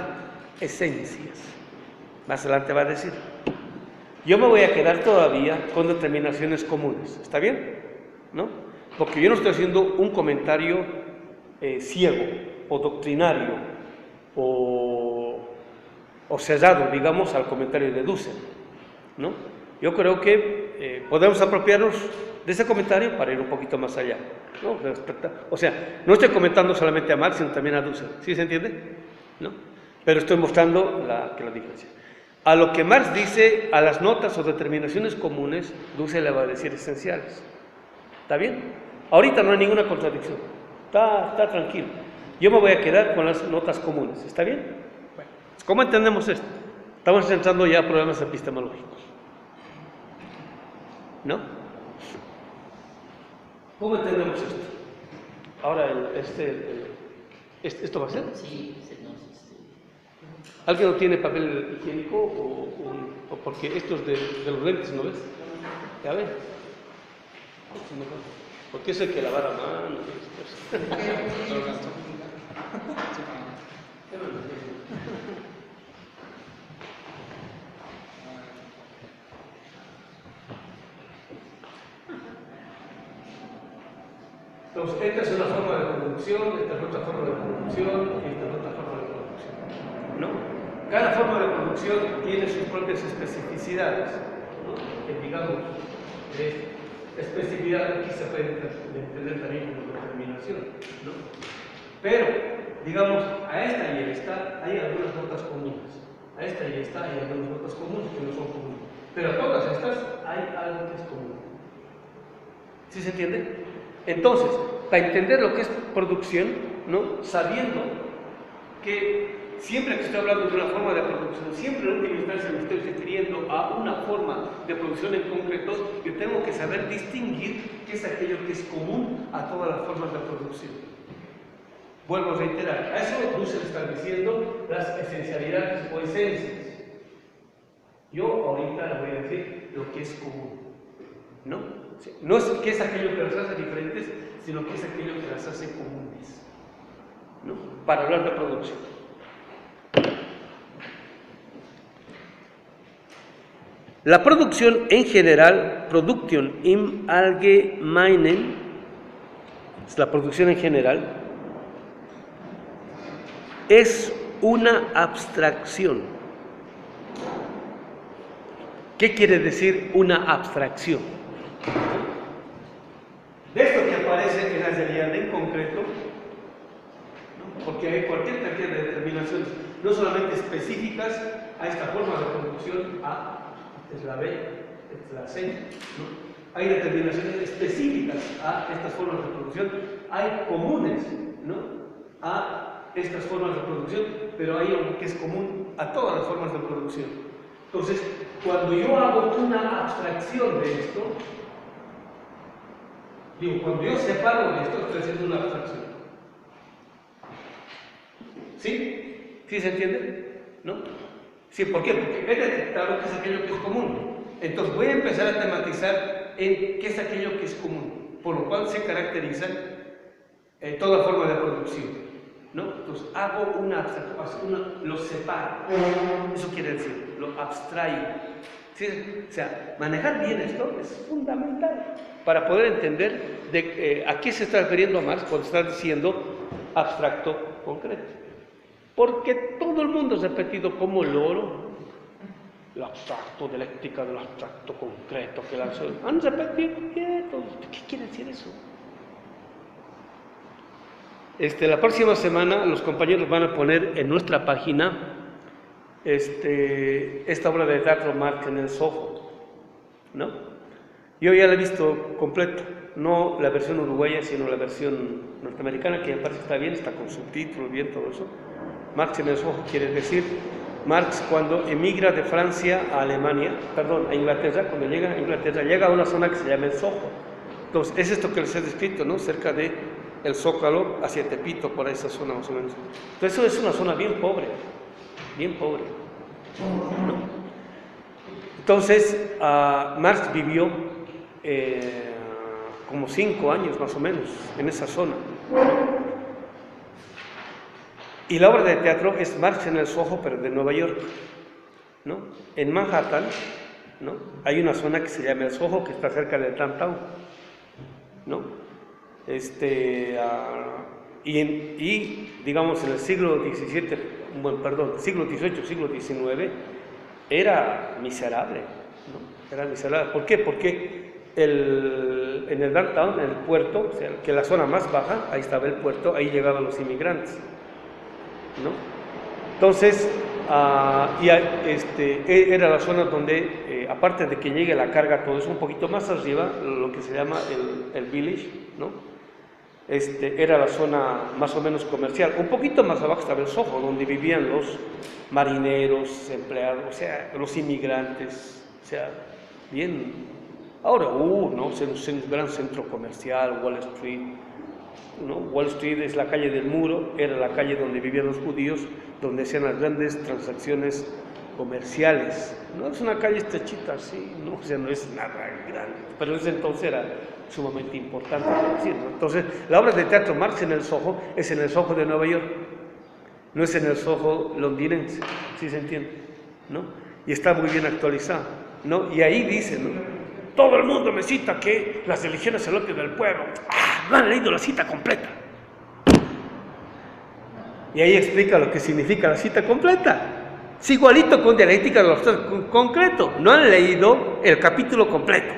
esencias. Más adelante va a decir. Yo me voy a quedar todavía con determinaciones comunes. ¿Está bien? ¿No? Porque yo no estoy haciendo un comentario ciego o doctrinario o cerrado, digamos, al comentario de Dussel, ¿no? Yo creo que podemos apropiarnos de ese comentario para ir un poquito más allá, ¿no? O sea, no estoy comentando solamente a Marx, sino también a Dussel, ¿sí se entiende? ¿No? Pero estoy mostrando la diferencia. A lo que Marx dice, a las notas o determinaciones comunes, Dussel le va a decir esenciales. ¿Está bien? Ahorita no hay ninguna contradicción, está tranquilo. Yo me voy a quedar con las notas comunes, ¿está bien? Bueno, ¿cómo entendemos esto? Estamos entrando ya a problemas epistemológicos, ¿no? ¿Cómo entendemos esto? Ahora, ¿esto va a ser? Sí, no, ¿Alguien no tiene papel higiénico o porque esto es de los lentes, ¿no ves? ¿Ya ves? Porque eso hay que lavar a mano. Entonces, esta es una forma de producción, esta es otra forma de producción y esta es otra forma de producción, ¿no? Cada forma de producción tiene sus propias especificidades, ¿no? Que digamos, especificidad aquí se puede entender también como determinación, ¿no? Pero, digamos, a esta y a esta hay algunas notas comunes, a esta y a esta hay algunas notas comunes que no son comunes, pero a todas estas hay algo que es común. ¿Sí se entiende? Entonces, para entender lo que es producción, ¿no? Sabiendo que siempre que estoy hablando de una forma de producción, siempre en última instancia me estoy refiriendo a una forma de producción en concreto, yo tengo que saber distinguir qué es aquello que es común a todas las formas de producción. Vuelvo a reiterar, a eso Husserl está diciendo las esencialidades o esencias. Yo ahorita le voy a decir lo que es común, ¿no? No es que es aquello que las hace diferentes, sino que es aquello que las hace comunes, ¿no? Para hablar de producción. La producción en general, Produktion im Allgemeinen, es la producción en general, es una abstracción. ¿Qué quiere decir una abstracción? De esto que aparece en la realidad en concreto, ¿no? Porque hay cualquier cantidad de determinaciones, no solamente específicas a esta forma de producción A, esta es la B, esta es la C, ¿no? Hay determinaciones específicas a estas formas de producción, hay comunes, ¿no? A estas formas de producción, pero hay algo que es común a todas las formas de producción. Entonces, cuando yo hago una abstracción de esto, digo, cuando yo separo de esto, estoy haciendo una abstracción. ¿Sí? ¿Sí se entiende? ¿No? Sí, ¿por qué? Porque he detectado que es aquello que es común. Entonces voy a empezar a tematizar en qué es aquello que es común, por lo cual se caracteriza toda forma de producción, ¿no? Entonces hago una abstracción, lo separo. Eso quiere decir, lo abstraigo. ¿Sí? O sea, manejar bien esto es fundamental para poder entender a qué se está refiriendo Marx cuando está diciendo abstracto concreto. Porque todo el mundo ha repetido como loro el abstracto, dialéctica del abstracto concreto, que han repetido quietos. ¿Qué quiere decir eso? La próxima semana los compañeros van a poner en nuestra página esta obra de teatro Marx en el Soho, ¿no? Yo ya la he visto completa, no la versión uruguaya, sino la versión norteamericana, que me parece que está bien, está con subtítulos, bien, todo eso. Marx en el Soho quiere decir Marx cuando emigra de Francia a Alemania, perdón, a Inglaterra, cuando llega a Inglaterra, llega a una zona que se llama el Soho. Entonces, es esto que les he descrito, ¿no? Cerca de el Zócalo, hacia Tepito, por esa zona más o menos. Entonces, eso es una zona bien pobre, ¿no? Entonces, Marx vivió como 5 años más o menos en esa zona. Y la obra de teatro es Marx en el Soho, pero de Nueva York, ¿no? En Manhattan, ¿no? Hay una zona que se llama el Soho, que está cerca del downtown, ¿no? Y digamos en el siglo XVII, siglo XVIII, siglo XIX, era miserable, ¿no? Era miserable. ¿Por qué? Porque en el downtown, en el puerto, o sea, que la zona más baja, ahí estaba el puerto, ahí llegaban los inmigrantes, ¿no? Entonces, era la zona donde, aparte de que llegue la carga, todo eso un poquito más arriba, lo que se llama el village, ¿no? era la zona más o menos comercial. Un poquito más abajo estaba el Soho, donde vivían los marineros, empleados, o sea, los inmigrantes, o sea, bien. Ahora, ¿no? Es un gran centro comercial, Wall Street, ¿no? Wall Street es la calle del muro, era la calle donde vivían los judíos, donde hacían las grandes transacciones comerciales. No es una calle estrechita así, ¿no? O sea, no es nada grande, pero en ese entonces era sumamente importante, ¿no? Entonces, la obra de teatro Marx en el Soho es en el Soho de Nueva York, no es en el Soho londinense, ¿sí se entiende? ¿No? Y está muy bien actualizado, ¿no? Y ahí dice, ¿no? Todo el mundo me cita que las religiones es el opio del pueblo. No han leído la cita completa. Y ahí explica lo que significa la cita completa. Es igualito con dialéctica de los concreto. No han leído el capítulo completo.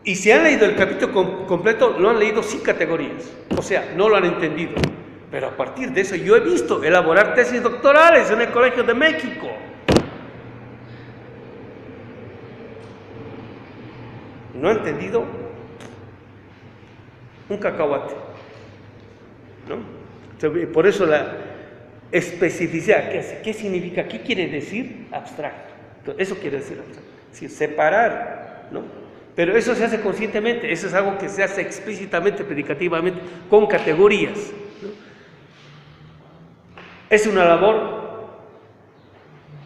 Y si han leído el capítulo completo, lo han leído sin categorías. O sea, no lo han entendido. Pero a partir de eso yo he visto elaborar tesis doctorales en el Colegio de México. No ha entendido un cacahuate, ¿no? Por eso la especificidad, ¿qué significa? ¿Qué quiere decir abstracto? Entonces, eso quiere decir abstracto, es decir, separar, ¿no? Pero eso se hace conscientemente, eso es algo que se hace explícitamente, predicativamente, con categorías, ¿no? Es una labor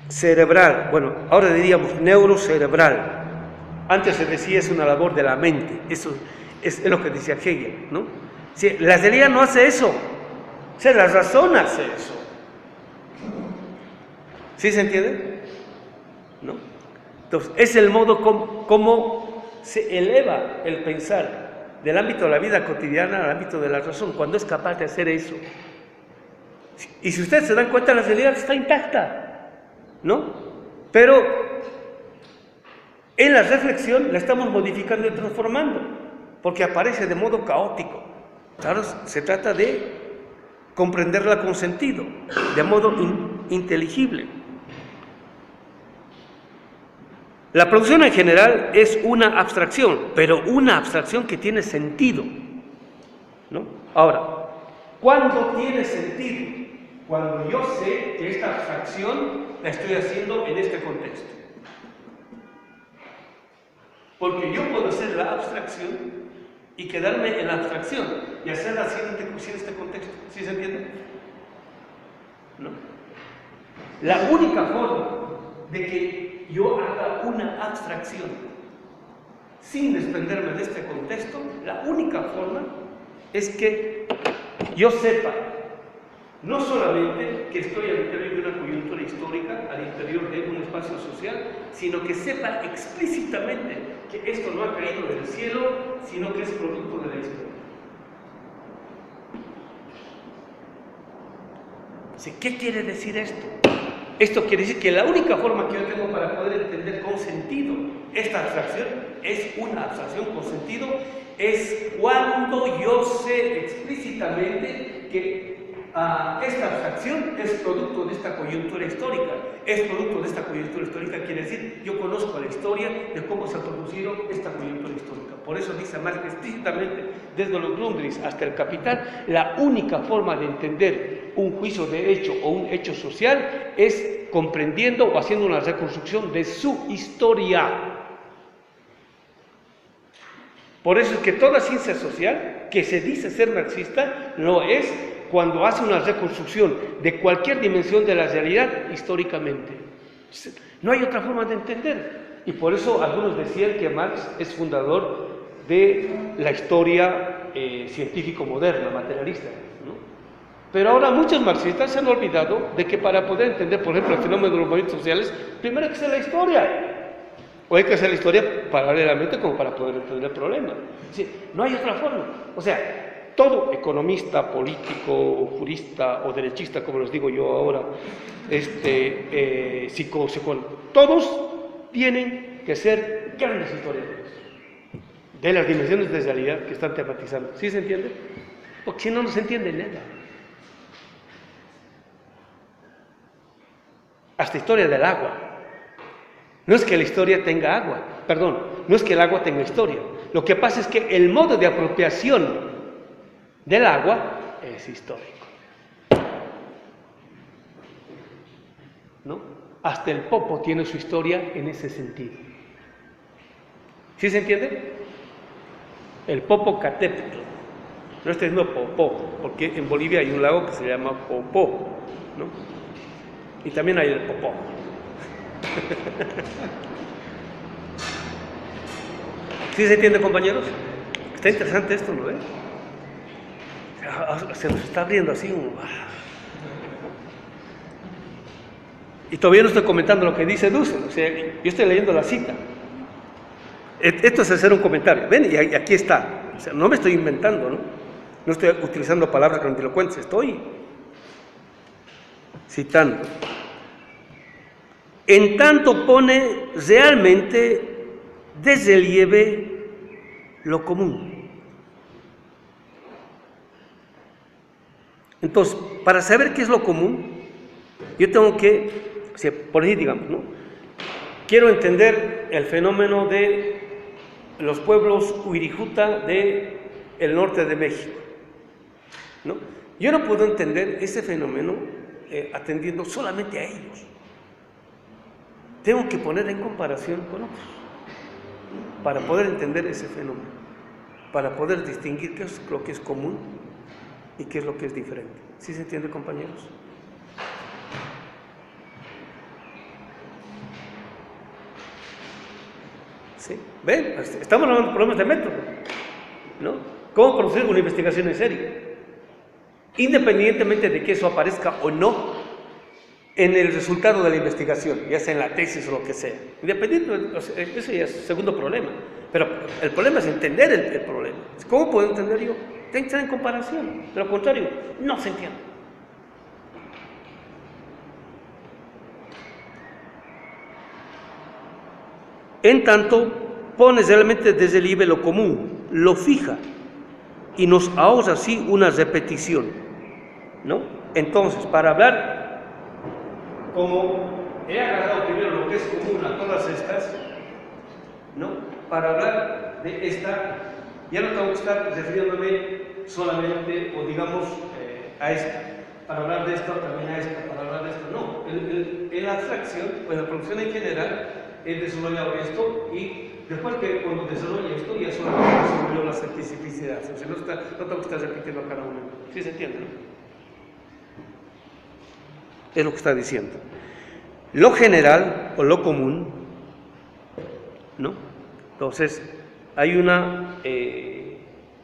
cerebral, bueno, ahora diríamos neurocerebral. Antes se decía es una labor de la mente, eso es lo que decía Hegel, ¿no? Si la realidad no hace eso, o sea, la razón hace eso. ¿Sí se entiende? ¿No? Entonces, es el modo como se eleva el pensar del ámbito de la vida cotidiana al ámbito de la razón, cuando es capaz de hacer eso. Y si ustedes se dan cuenta, la realidad está intacta, ¿no? Pero en la reflexión la estamos modificando y transformando, porque aparece de modo caótico. Claro, se trata de comprenderla con sentido, de modo inteligible. La producción en general es una abstracción, pero una abstracción que tiene sentido, ¿no? Ahora, ¿cuándo tiene sentido? Cuando yo sé que esta abstracción la estoy haciendo en este contexto. Porque yo puedo hacer la abstracción y quedarme en la abstracción y hacerla así en este contexto. ¿Sí se entiende? ¿No? La única forma de que yo haga una abstracción sin desprenderme de este contexto, la única forma es que yo sepa no solamente que estoy al interior de una coyuntura histórica, al interior de un espacio social, sino que sepa explícitamente que esto no ha caído del cielo, sino que es producto de la historia. ¿Qué quiere decir esto? Esto quiere decir que la única forma que yo tengo para poder entender con sentido esta abstracción es una abstracción con sentido, es cuando yo sé explícitamente que esta abstracción es producto de esta coyuntura histórica. Es producto de esta coyuntura histórica, quiere decir, yo conozco la historia de cómo se ha producido esta coyuntura histórica. Por eso dice Marx explícitamente, desde los Grundrisse hasta el Capital, la única forma de entender un juicio de hecho o un hecho social es comprendiendo o haciendo una reconstrucción de su historia. Por eso es que toda ciencia social que se dice ser marxista lo es cuando hace una reconstrucción de cualquier dimensión de la realidad históricamente. No hay otra forma de entender. Y por eso algunos decían que Marx es fundador de la historia científico-moderna, materialista, ¿no? Pero ahora muchos marxistas se han olvidado de que para poder entender, por ejemplo, el fenómeno de los movimientos sociales, primero hay que hacer la historia. O hay que hacer la historia paralelamente como para poder entender el problema. Es decir, no hay otra forma. O sea, todo economista, político, jurista o derechista, como les digo yo ahora, psicólogo, todos tienen que ser grandes historiadores de las dimensiones de realidad que están tematizando. ¿Sí se entiende? Porque si no, no se entiende nada. Hasta historia del agua. No es que la historia tenga agua, perdón, no es que el agua tenga historia. Lo que pasa es que el modo de apropiación del agua es histórico. ¿No? Hasta el Popo tiene su historia en ese sentido. ¿Sí se entiende? El Popocatépetl. No estoy diciendo Popó, porque en Bolivia hay un lago que se llama Popó, ¿no? Y también hay el Popó. ¿Sí se entiende, compañeros? Está interesante esto, ¿no? Se nos está abriendo así un... Y todavía no estoy comentando lo que dice Dussel, o sea, yo estoy leyendo la cita. Esto es hacer un comentario. Ven, y aquí está. O sea, no me estoy inventando, ¿no? No estoy utilizando palabras grandilocuentes, estoy citando. En tanto pone realmente de relieve lo común. Entonces, para saber qué es lo común, yo tengo que, o sea, por ahí digamos, ¿no? Quiero entender el fenómeno de los pueblos Huirijuta del norte de México, ¿no? Yo no puedo entender ese fenómeno atendiendo solamente a ellos. Tengo que poner en comparación con otros, ¿no? Para poder entender ese fenómeno, para poder distinguir qué es lo que es común y qué es lo que es diferente. ¿Sí se entiende, compañeros? ¿Sí? ¿Ven? Estamos hablando de problemas de método, ¿no? ¿Cómo producir una investigación en serio? Independientemente de que eso aparezca o no en el resultado de la investigación, ya sea en la tesis o lo que sea. Independiente, eso ya es el segundo problema. Pero el problema es entender el problema. ¿Cómo puedo entender yo? Tiene que ser en comparación. De lo contrario, no se entiende. En tanto, pone realmente de relieve lo común, lo fija y nos ahorra así una repetición, ¿no? Entonces, para hablar, como he agarrado primero lo que es común a todas estas, ¿no? Para hablar de esta, ya no tengo que estar refiriéndome solamente, o digamos, a esta. Para hablar de esto, también a esta. Para hablar de esto, no. En la abstracción, o en la producción en general, he desarrollado esto y después que cuando desarrolle esto ya solamente desarrolló las especificidades. O sea, no tengo que estar repitiendo a cada uno. ¿Sí se entiende, no? Es lo que está diciendo. Lo general o lo común, ¿no? Entonces, hay una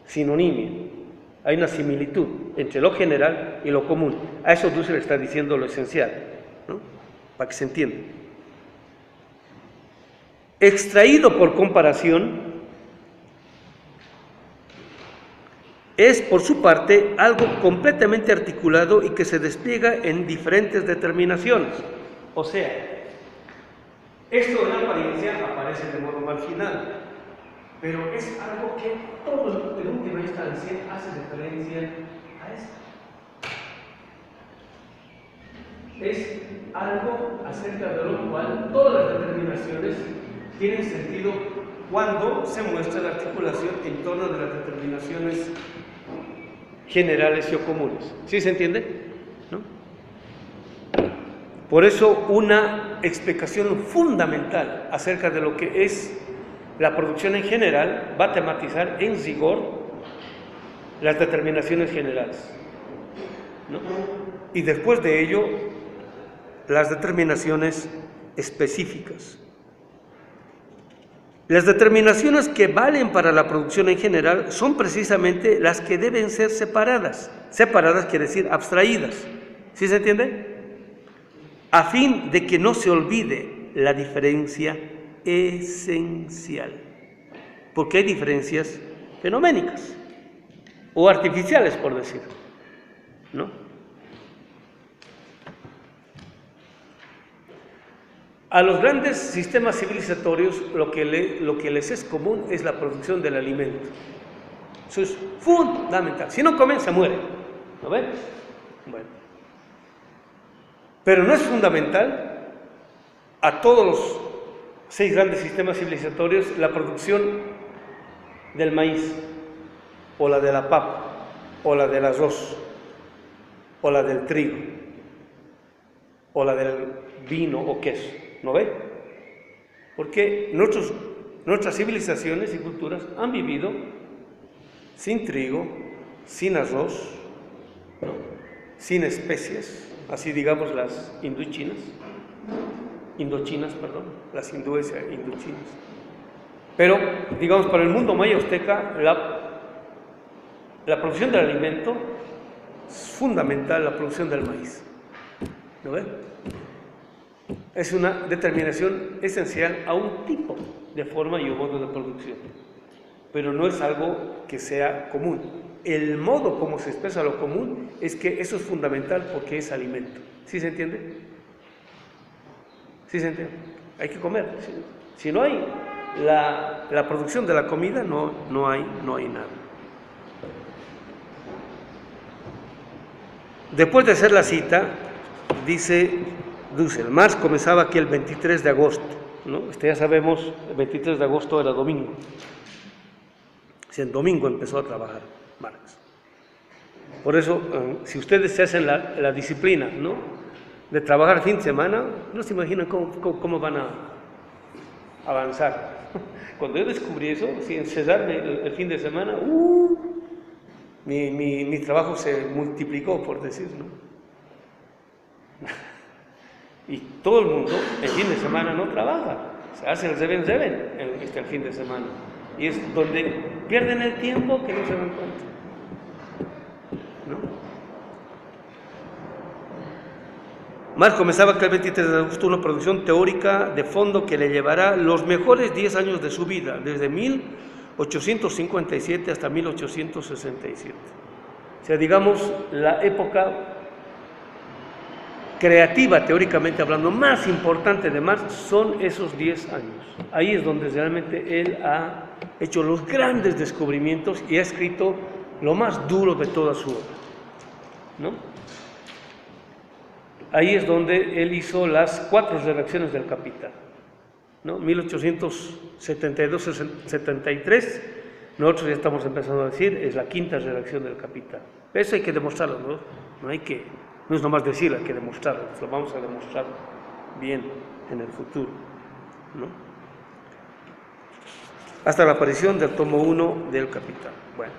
sinonimia, hay una similitud entre lo general y lo común. A eso Dussel está diciendo lo esencial, ¿no? Para que se entienda. Extraído por comparación, es por su parte algo completamente articulado y que se despliega en diferentes determinaciones. O sea, esto en apariencia aparece de modo marginal, pero es algo que todo en última instancia hace referencia a esto. Es algo acerca de lo cual todas las determinaciones tienen sentido cuando se muestra la articulación en torno de las determinaciones generales y o comunes. ¿Sí se entiende? ¿No? Por eso una explicación fundamental acerca de lo que es la producción en general va a tematizar en rigor las determinaciones generales, ¿no? Y después de ello las determinaciones específicas. Las determinaciones que valen para la producción en general son precisamente las que deben ser separadas. Separadas quiere decir abstraídas. ¿Sí se entiende? A fin de que no se olvide la diferencia esencial. Porque hay diferencias fenoménicas o artificiales, por decir, ¿no? A los grandes sistemas civilizatorios lo que les es común es la producción del alimento. Eso es fundamental. Si no comen, se mueren. ¿No ven? Bueno. Pero no es fundamental a todos los 6 grandes sistemas civilizatorios la producción del maíz o la de la papa o la del arroz, o la del trigo, o la del vino o queso, ¿no ve? Porque nuestras civilizaciones y culturas han vivido sin trigo, sin arroz, ¿no? Sin especies, así digamos las indochinas, las hindúes e indochinas. Pero, digamos, para el mundo maya azteca, la producción del alimento es fundamental, la producción del maíz, ¿no ve? Es una determinación esencial a un tipo de forma y un modo de producción, pero no es algo que sea común. El modo como se expresa lo común es que eso es fundamental porque es alimento. ¿Sí se entiende? ¿Sí se entiende? Hay que comer. Si no hay la producción de la comida, no hay nada. Después de hacer la cita, dice Dussel, Marx comenzaba aquí el 23 de agosto, ¿no? Ya sabemos, el 23 de agosto era domingo. El domingo empezó a trabajar Marx. Por eso, si ustedes se hacen la disciplina, ¿no?, de trabajar fin de semana, no se imaginan cómo van a avanzar. Cuando yo descubrí eso, sin cesarme el fin de semana, mi trabajo se multiplicó, por decir, ¿no? Y todo el mundo el fin de semana no trabaja, se hace el deben el fin de semana. Y es donde pierden el tiempo que no se dan cuenta, ¿no? Marx comenzaba aquel 23 de agosto una producción teórica de fondo que le llevará los mejores 10 años de su vida, desde 1857 hasta 1867. O sea, digamos, la época creativa, teóricamente hablando, más importante de Marx son esos 10 años. Ahí es donde realmente él ha hecho los grandes descubrimientos y ha escrito lo más duro de toda su obra, ¿no? Ahí es donde él hizo las 4 redacciones del Capital, ¿no? 1872-73, nosotros ya estamos empezando a decir, es la 5ª redacción del Capital. Eso hay que demostrarlo, ¿no? No es nomás decirlo, hay que demostrarlo, lo vamos a demostrar bien en el futuro, ¿no? Hasta la aparición del tomo 1 del Capital. Bueno,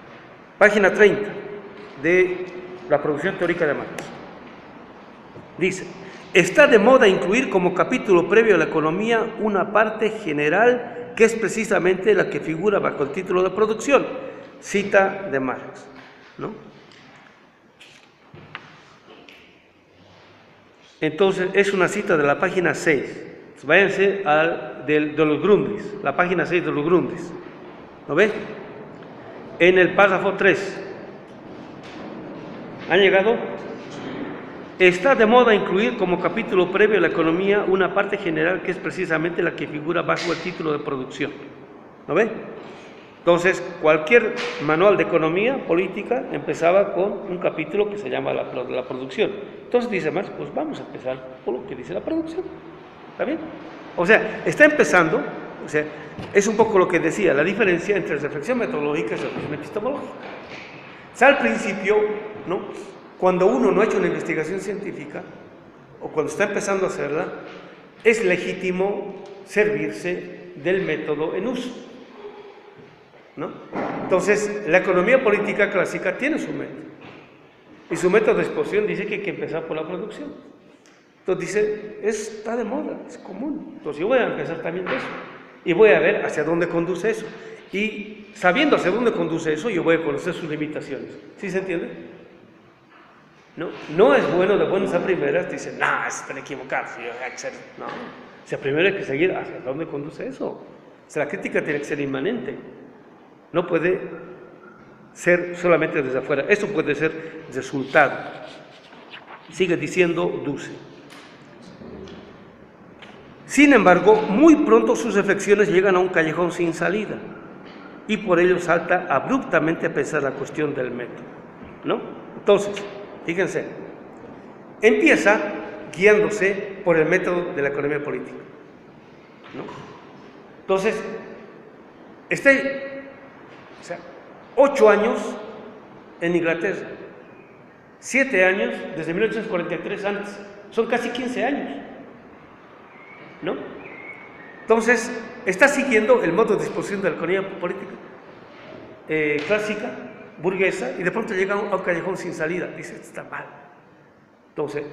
página 30 de la producción teórica de Marx. Dice, está de moda incluir como capítulo previo a la economía una parte general que es precisamente la que figura bajo el título de producción, cita de Marx, ¿no? Entonces, es una cita de la página 6. Váyanse de los Grundrisse, la página 6 de los Grundrisse. ¿Lo ve? En el párrafo 3. ¿Han llegado? Está de moda incluir como capítulo previo a la economía una parte general que es precisamente la que figura bajo el título de producción. ¿Lo ve? Entonces, cualquier manual de economía política empezaba con un capítulo que se llama la producción. Entonces dice Marx, pues vamos a empezar por lo que dice la producción. ¿Está bien? O sea, está empezando, o sea, es un poco lo que decía, la diferencia entre reflexión metodológica y reflexión epistemológica. O sea, al principio, ¿no?, cuando uno no ha hecho una investigación científica, o cuando está empezando a hacerla, es legítimo servirse del método en uso, ¿no? Entonces, la economía política clásica tiene su método, y su método de exposición dice que hay que empezar por la producción. Entonces dice, está de moda, es común, entonces yo voy a empezar también de eso, y voy a ver hacia dónde conduce eso, y sabiendo hacia dónde conduce eso, yo voy a conocer sus limitaciones. ¿Sí se entiende? No es bueno de buenas a primeras, dicen, no, están equivocados, no. O sea, primero hay que seguir hacia dónde conduce eso. O sea, la crítica tiene que ser inmanente, no puede ser solamente desde afuera, eso puede ser resultado. Sigue diciendo Dussel. Sin embargo, muy pronto sus reflexiones llegan a un callejón sin salida y por ello salta abruptamente a pensar la cuestión del método, ¿no? Entonces, fíjense, empieza guiándose por el método de la economía política, ¿no? Entonces, 8 años en Inglaterra. 7 años, desde 1843 antes, son casi 15 años, ¿no? Entonces, está siguiendo el modo de disposición de la economía política clásica, burguesa, y de pronto llega a un callejón sin salida. Dice, esto está mal. Entonces,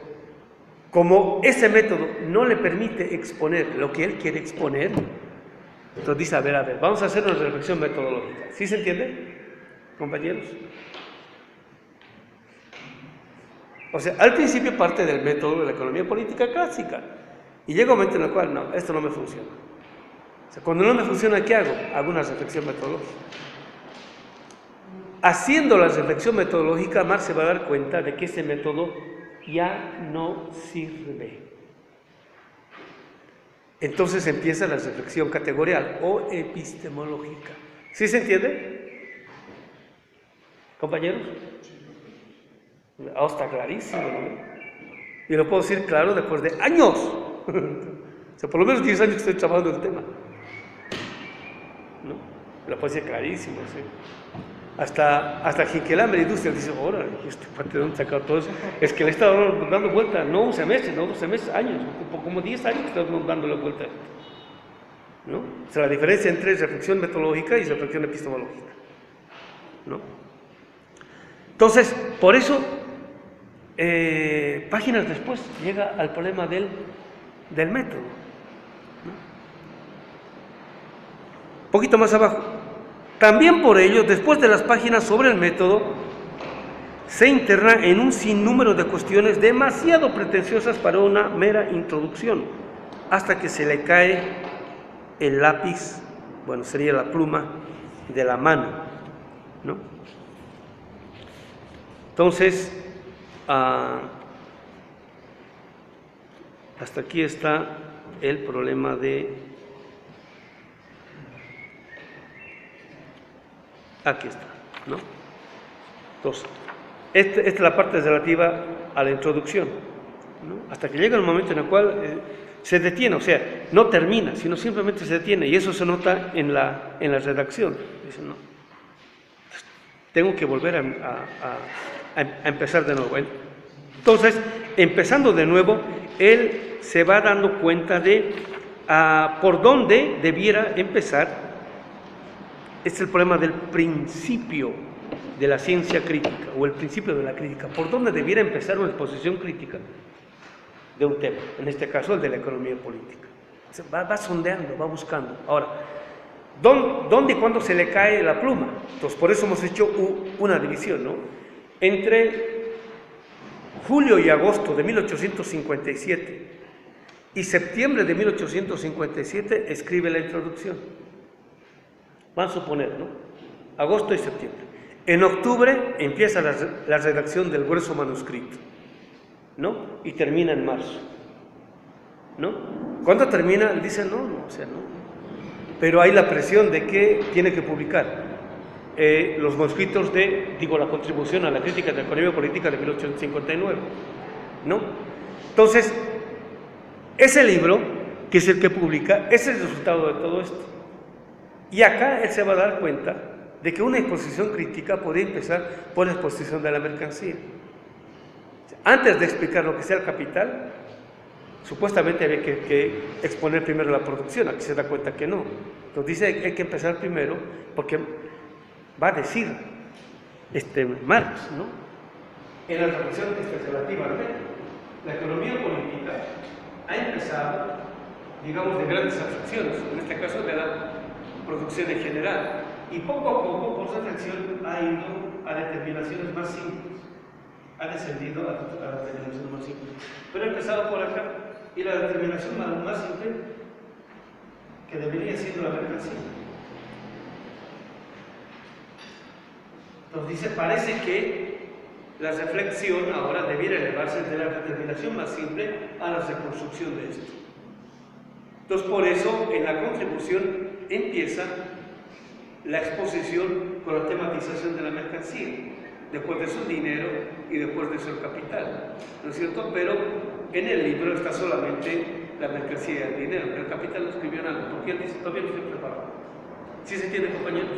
como ese método no le permite exponer lo que él quiere exponer, entonces dice, a ver, vamos a hacer una reflexión metodológica. ¿Sí se entiende, compañeros? O sea, al principio parte del método de la economía política clásica, y llega un momento en el cual, no, esto no me funciona. O sea, cuando no me funciona, ¿qué hago? Hago una reflexión metodológica. Haciendo la reflexión metodológica, Marx se va a dar cuenta de que ese método ya no sirve. Entonces empieza la reflexión categorial o epistemológica. ¿Sí se entiende, compañeros? Está clarísimo, ¿no? Y lo puedo decir claro después de años. O sea, por lo menos 10 años que estoy trabajando en el tema, ¿no? Lo puedo decir clarísimo, ¿sí? Hasta Hinkelhammer Industrial dice, ahora, este parte de dónde sacado todo eso, es que le he estado dando vuelta, no un semestre, no 2 semestres, años, como 10 años que estamos dándole vuelta, ¿no? O sea, la diferencia entre reflexión metodológica y reflexión epistemológica, ¿no? Entonces, por eso, páginas después llega al problema del método, ¿no? Un poquito más abajo. También por ello, después de las páginas sobre el método, se interna en un sinnúmero de cuestiones demasiado pretenciosas para una mera introducción, hasta que se le cae el lápiz, bueno, sería la pluma de la mano, ¿no? Entonces, hasta aquí está el problema de... Aquí está, ¿no? Entonces, esta es la parte relativa a la introducción, ¿no? Hasta que llega el momento en el cual se detiene, o sea, no termina, sino simplemente se detiene, y eso se nota en la redacción. Dice, no, tengo que volver a empezar de nuevo. Entonces, empezando de nuevo, él se va dando cuenta de por dónde debiera empezar. Es el problema del principio de la ciencia crítica o el principio de la crítica. ¿Por dónde debiera empezar una exposición crítica de un tema? En este caso, el de la economía política. Va sondeando, va buscando. Ahora, ¿dónde y cuándo se le cae la pluma? Entonces, por eso hemos hecho una división, ¿no? Entre julio y agosto de 1857 y septiembre de 1857 escribe la introducción. Van a suponer, ¿no? Agosto y septiembre. En octubre empieza la redacción del grueso manuscrito, ¿no? Y termina en marzo, ¿no? ¿Cuándo termina? Él dice, no, o sea, no. Pero hay la presión de que tiene que publicar los manuscritos la contribución a la crítica de la economía política de 1859, ¿no? Entonces, ese libro, que es el que publica, es el resultado de todo esto. Y acá él se va a dar cuenta de que una exposición crítica podría empezar por la exposición de la mercancía. Antes de explicar lo que sea el capital, supuestamente había que exponer primero la producción. Aquí se da cuenta que no. Entonces dice que hay que empezar primero porque va a decir Marx, ¿no? En la reflexión relativa al método, la economía política ha empezado, digamos, de grandes abstracciones, en este caso de la producción en general, y poco a poco, por reflexión, ha ido a determinaciones más simples, ha descendido a determinaciones más simples, pero ha empezado por acá, y la determinación más simple, que debería siendo la mercancía. Entonces dice, parece que la reflexión ahora debiera elevarse de la determinación más simple a la reconstrucción de esto. Entonces, por eso, en la contribución empieza la exposición con la tematización de la mercancía, después de eso el dinero y después de eso el capital, ¿no es cierto? Pero en el libro está solamente la mercancía y el dinero, el capital no escribió nada, porque él dice, todavía no estoy preparado. ¿Sí se entiende, compañeros?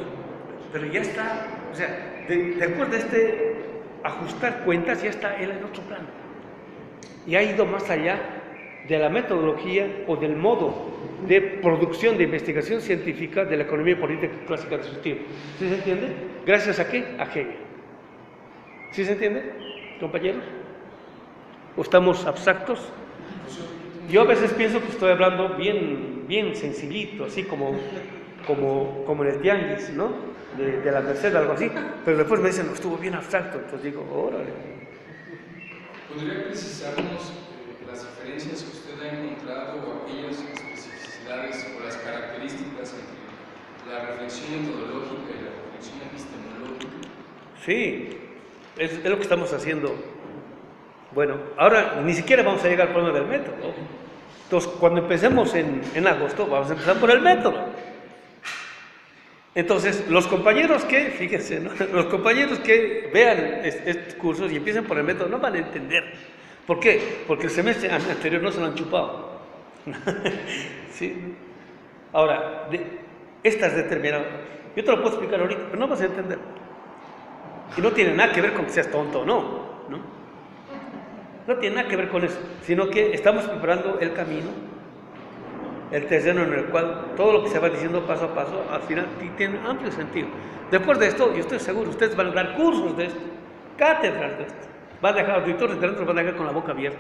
Pero ya está O sea, después de este ajustar cuentas, ya está él en otro plano. Y ha ido más allá de la metodología o del modo de producción de investigación científica de la economía política clásica de su tiempo. ¿Sí se entiende? ¿Gracias a qué? A Hegel. ¿Sí se entiende, compañeros? ¿O estamos abstractos? Yo a veces pienso que estoy hablando bien sencillito, así como en el tianguis, ¿no? De la Merced, algo así. Pero después me dicen, no, estuvo bien abstracto. Entonces digo, órale. ¿Podría precisarnos las diferencias que usted ha encontrado o aquellas especificidades o las características entre la reflexión metodológica y la reflexión epistemológica? Sí, es lo que estamos haciendo. Bueno, ahora ni siquiera vamos a llegar al problema del método. Entonces, cuando empecemos en agosto, vamos a empezar por el método. Entonces, los compañeros que, fíjense, ¿no? Los compañeros que vean estos cursos y empiecen por el método no van a entender. ¿Por qué? Porque el semestre anterior no se lo han chupado. ¿Sí? Ahora, estas determinadas, yo te lo puedo explicar ahorita, pero no vas a entender. Y no tiene nada que ver con que seas tonto o ¿no? No tiene nada que ver con eso, sino que estamos preparando el camino, el terreno en el cual todo lo que se va diciendo paso a paso, al final tiene amplio sentido. Después de esto, yo estoy seguro, ustedes van a dar cursos de esto, cátedras de esto, van a dejar auditores de dentro, van a dejar con la boca abierta.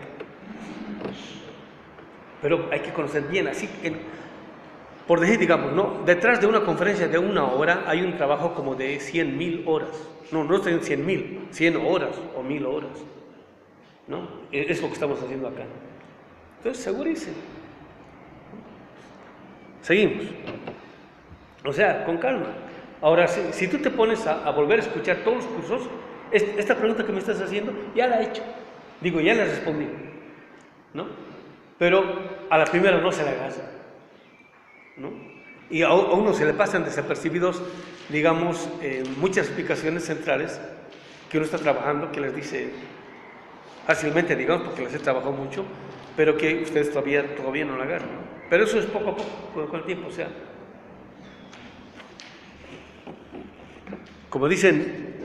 Pero hay que conocer bien, así que, por decir, digamos, ¿no? Detrás de una conferencia de 1 hora hay un trabajo como de 100.000 horas. No estoy en 100.000, 100 horas o 1.000 horas. ¿No? Es lo que estamos haciendo acá. Entonces, segurísimo. Seguimos. O sea, con calma. Ahora, si tú te pones a volver a escuchar todos los cursos, esta pregunta que me estás haciendo, ya la he hecho. Digo, ya la respondí. ¿No? Pero a la primera no se la hagas. ¿No? Y a uno se le pasan desapercibidos, digamos, muchas explicaciones centrales que uno está trabajando, que les dice fácilmente, digamos, porque les he trabajado mucho, pero que ustedes todavía no la agarran, ¿no? Pero eso es poco a poco, con el tiempo, o sea. Como dicen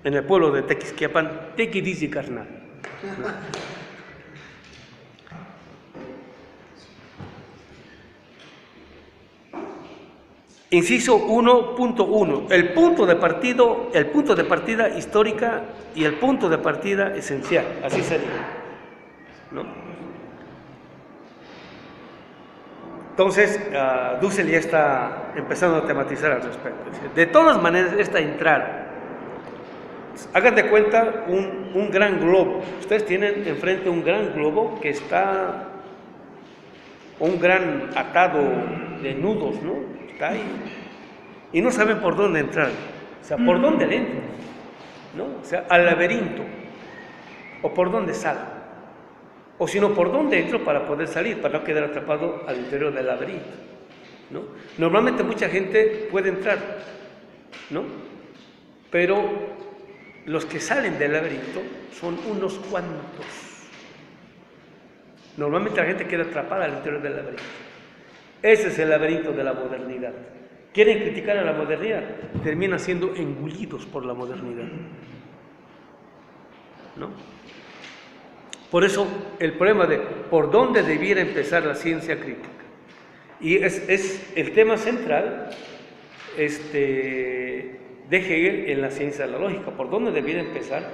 en el pueblo de Tequisquiapan, take it easy, carnal. Inciso 1.1, el punto de partida histórica y el punto de partida esencial, así sería, ¿no? Entonces, Dussel ya está empezando a tematizar al respecto. De todas maneras, esta entrada, hagan de cuenta un gran globo. Ustedes tienen enfrente un gran globo que está, un gran atado de nudos, ¿no? Está ahí. Y no saben por dónde entrar. O sea, por dónde le entran, ¿no? O sea, al laberinto. O por dónde salgo. O si no, por dónde entro para poder salir, para no quedar atrapado al interior del laberinto, ¿no? Normalmente mucha gente puede entrar, ¿no? Pero los que salen del laberinto son unos cuantos. Normalmente la gente queda atrapada al interior del laberinto. Ese es el laberinto de la modernidad. Quieren criticar a la modernidad, terminan siendo engullidos por la modernidad, ¿no? Por eso el problema de por dónde debiera empezar la ciencia crítica. Y es el tema central de Hegel en la ciencia de la lógica. ¿Por dónde debiera empezar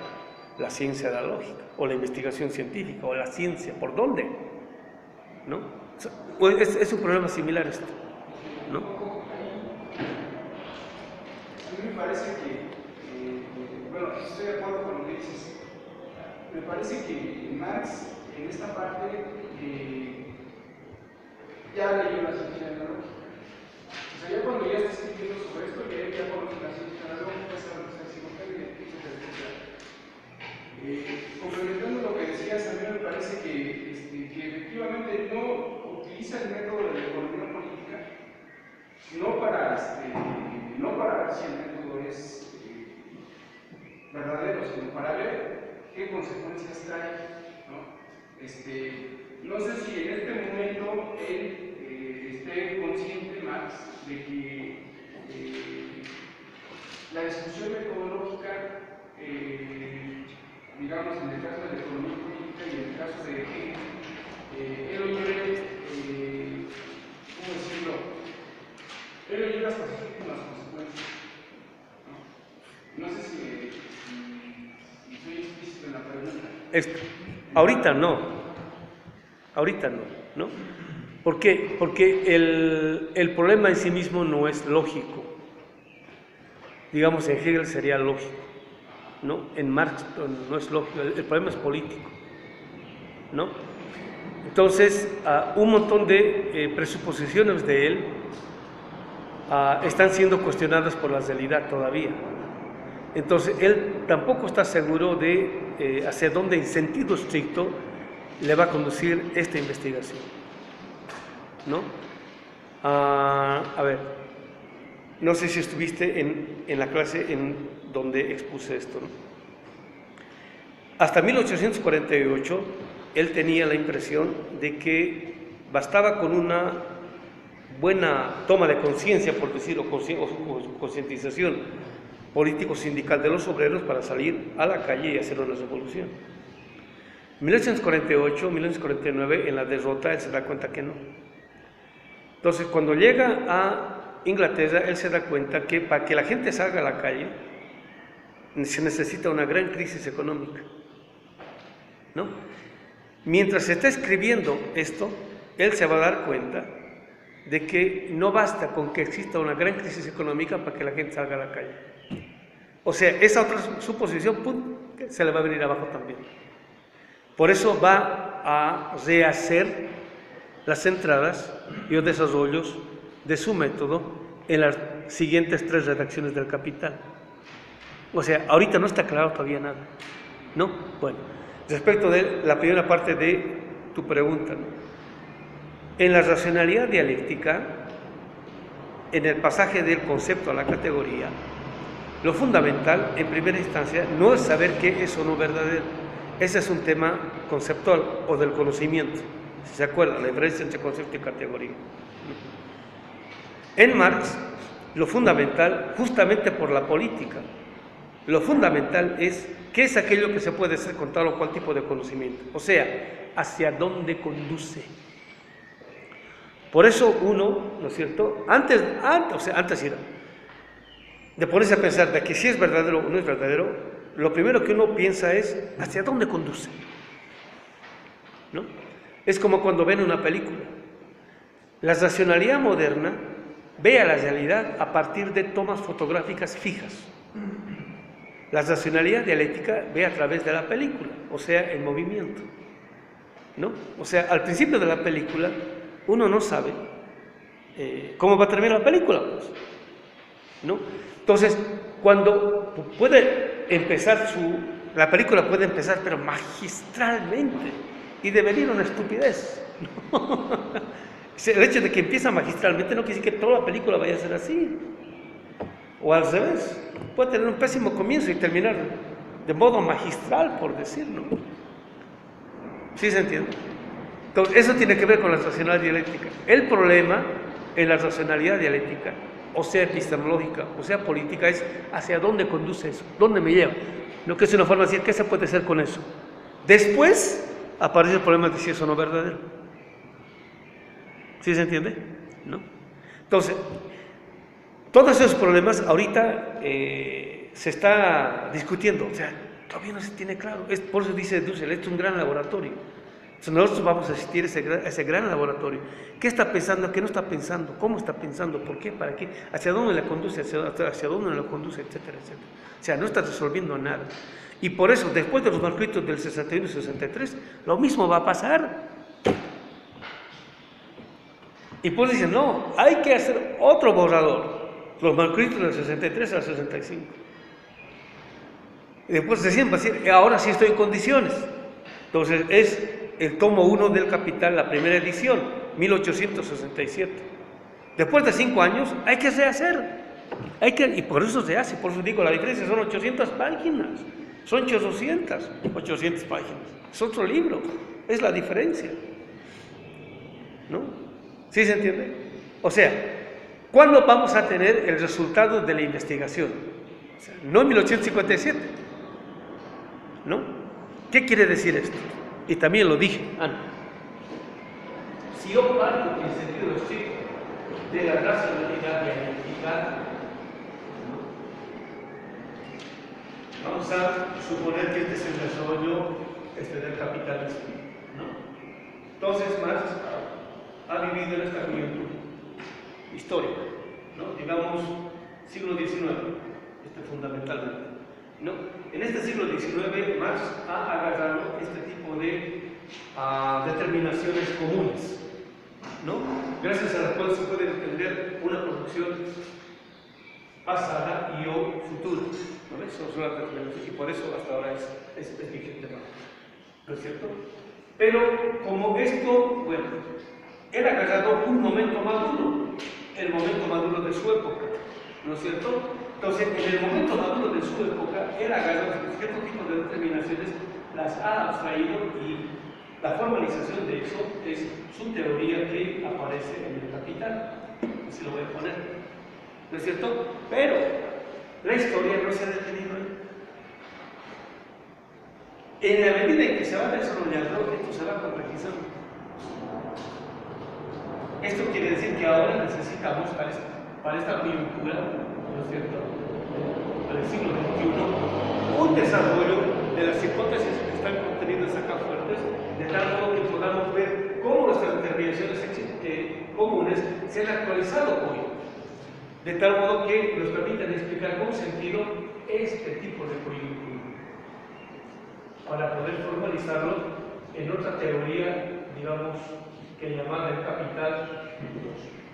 la ciencia de la lógica? O la investigación científica, o la ciencia. ¿Por dónde? ¿No? Pues es un problema similar esto, ¿no? A mí me parece que, bueno, estoy de acuerdo con lo que dices. Me parece que Marx, en esta parte, ya leyó la ciencia de la lógica. O sea, ya cuando ya está escribiendo sobre esto, ya conoce la ciencia de la lógica, sabe lo que está diciendo Hegel, etcétera. Complementando lo que decías, a mí me parece que efectivamente no utiliza el método de la economía política, no para ver si el método es verdadero, sino para ver qué consecuencias trae, ¿no? No sé si en este momento él esté consciente, Marx, de que la discusión metodológica, digamos, en el caso de la economía política y en el caso de que él lo lleve, ¿cómo decirlo? Él lo lleve hasta sus últimas consecuencias. No sé si soy explícito en la pregunta. Ahorita no, ¿no? ¿Por qué? Porque el problema en sí mismo no es lógico. Digamos, en Hegel sería lógico, ¿no? En Marx no es lógico, el problema es político, ¿no? Entonces, un montón de presuposiciones de él están siendo cuestionadas por la realidad todavía. Entonces, él tampoco está seguro de hacia dónde, en sentido estricto, le va a conducir esta investigación, ¿no? A ver, no sé si estuviste en la clase en donde expuse esto, ¿no? Hasta 1848, él tenía la impresión de que bastaba con una buena toma de conciencia, por decirlo, o concientización político-sindical de los obreros para salir a la calle y hacer una revolución. En 1948, 1949, en la derrota, él se da cuenta que no. Entonces, cuando llega a Inglaterra, él se da cuenta que para que la gente salga a la calle se necesita una gran crisis económica, ¿no? Mientras se está escribiendo esto, él se va a dar cuenta de que no basta con que exista una gran crisis económica para que la gente salga a la calle. O sea, esa otra suposición, ¡pum!, se le va a venir abajo también. Por eso va a rehacer las entradas y los desarrollos de su método en las siguientes 3 redacciones del Capital. O sea, ahorita no está claro todavía nada, ¿no? Bueno, respecto de la primera parte de tu pregunta, ¿no? En la racionalidad dialéctica, en el pasaje del concepto a la categoría, lo fundamental, en primera instancia, no es saber qué es o no verdadero. Ese es un tema conceptual o del conocimiento. Si se acuerdan, la diferencia entre concepto y categoría. En Marx, lo fundamental, justamente por la política, lo fundamental es qué es aquello que se puede hacer con tal o cual tipo de conocimiento. O sea, hacia dónde conduce. Por eso uno, ¿no es cierto? Antes era de ponerse a pensar de que si es verdadero o no es verdadero, lo primero que uno piensa es hacia dónde conduce, ¿no? Es como cuando ven una película. La racionalidad moderna ve a la realidad a partir de tomas fotográficas fijas. La racionalidad dialéctica ve a través de la película, o sea, el movimiento, ¿no? O sea, al principio de la película uno no sabe cómo va a terminar la película, pues, ¿no? Entonces, cuando puede empezar la película puede empezar, pero magistralmente, y de venir una estupidez, ¿no? El hecho de que empieza magistralmente no quiere decir que toda la película vaya a ser así, o al revés, puede tener un pésimo comienzo y terminar de modo magistral, por decirlo. ¿Sí se entiende? Entonces, eso tiene que ver con la racionalidad dialéctica. El problema en la racionalidad dialéctica, o sea epistemológica, o sea política, es hacia dónde conduce eso, dónde me lleva. No, que es una forma de decir, ¿qué se puede hacer con eso? Después aparece el problema de si eso no es verdadero. ¿Sí se entiende? ¿No? Entonces, todos esos problemas ahorita se está discutiendo, o sea, todavía no se tiene claro. Por eso dice Dussel, esto es un gran laboratorio. Entonces nosotros vamos a asistir a ese gran laboratorio. ¿Qué está pensando? ¿Qué no está pensando? ¿Cómo está pensando? ¿Por qué? ¿Para qué? ¿Hacia dónde le conduce? ¿Hacia dónde le conduce? Etcétera, etcétera. O sea, no está resolviendo nada. Y por eso, después de los manuscritos del 61 y 63, lo mismo va a pasar. Y pues dicen, no, hay que hacer otro borrador. Los manuscritos del 63 al 65. Y después decían, va a decir, ahora sí estoy en condiciones. Entonces, es el tomo 1 del Capital, la primera edición, 1867. Después de 5 años, hay que rehacer. Y por eso se hace, por eso digo, la diferencia son 800 páginas. Son 800 páginas. Es otro libro, es la diferencia. ¿No? ¿Sí se entiende? O sea, ¿cuándo vamos a tener el resultado de la investigación? O sea, no en 1857, ¿no? ¿Qué quiere decir esto? Y también lo dije antes. Si yo parto en el sentido estricto de la racionalidad y analítica, ¿no? Vamos a suponer que este es el desarrollo del capitalismo, ¿no? Entonces Marx ha vivido en esta coyuntura histórica, ¿no? Digamos siglo XIX, fundamentalmente, ¿no? En este siglo XIX Marx ha agarrado este tipo de determinaciones comunes, ¿no? Gracias a las cuales se puede entender una producción pasada y o futura, ¿no ves? Son las determinaciones y por eso hasta ahora es vigente, ¿no es cierto? Pero como esto, bueno, él ha agarrado un momento maduro, el momento maduro de su época, ¿no es cierto? Entonces, en el momento maduro de su época, él ha agarrado cierto tipo de determinaciones, las ha abstraído y la formalización de eso es su teoría que aparece en el Capital. Así lo voy a poner, ¿no es cierto? Pero la historia no se ha detenido ahí. En la medida en que se va desarrollando, esto se va complejizando. Esto quiere decir que ahora necesitamos para esta coyuntura, ¿no es cierto?, para el siglo XXI, un desarrollo de las hipótesis que están contenidas acá fuertes, de tal modo que podamos ver cómo nuestras determinaciones comunes se han actualizado hoy, de tal modo que nos permitan explicar con sentido este tipo de coyuntura, para poder formalizarlo en otra teoría, digamos, que llamada el Capital,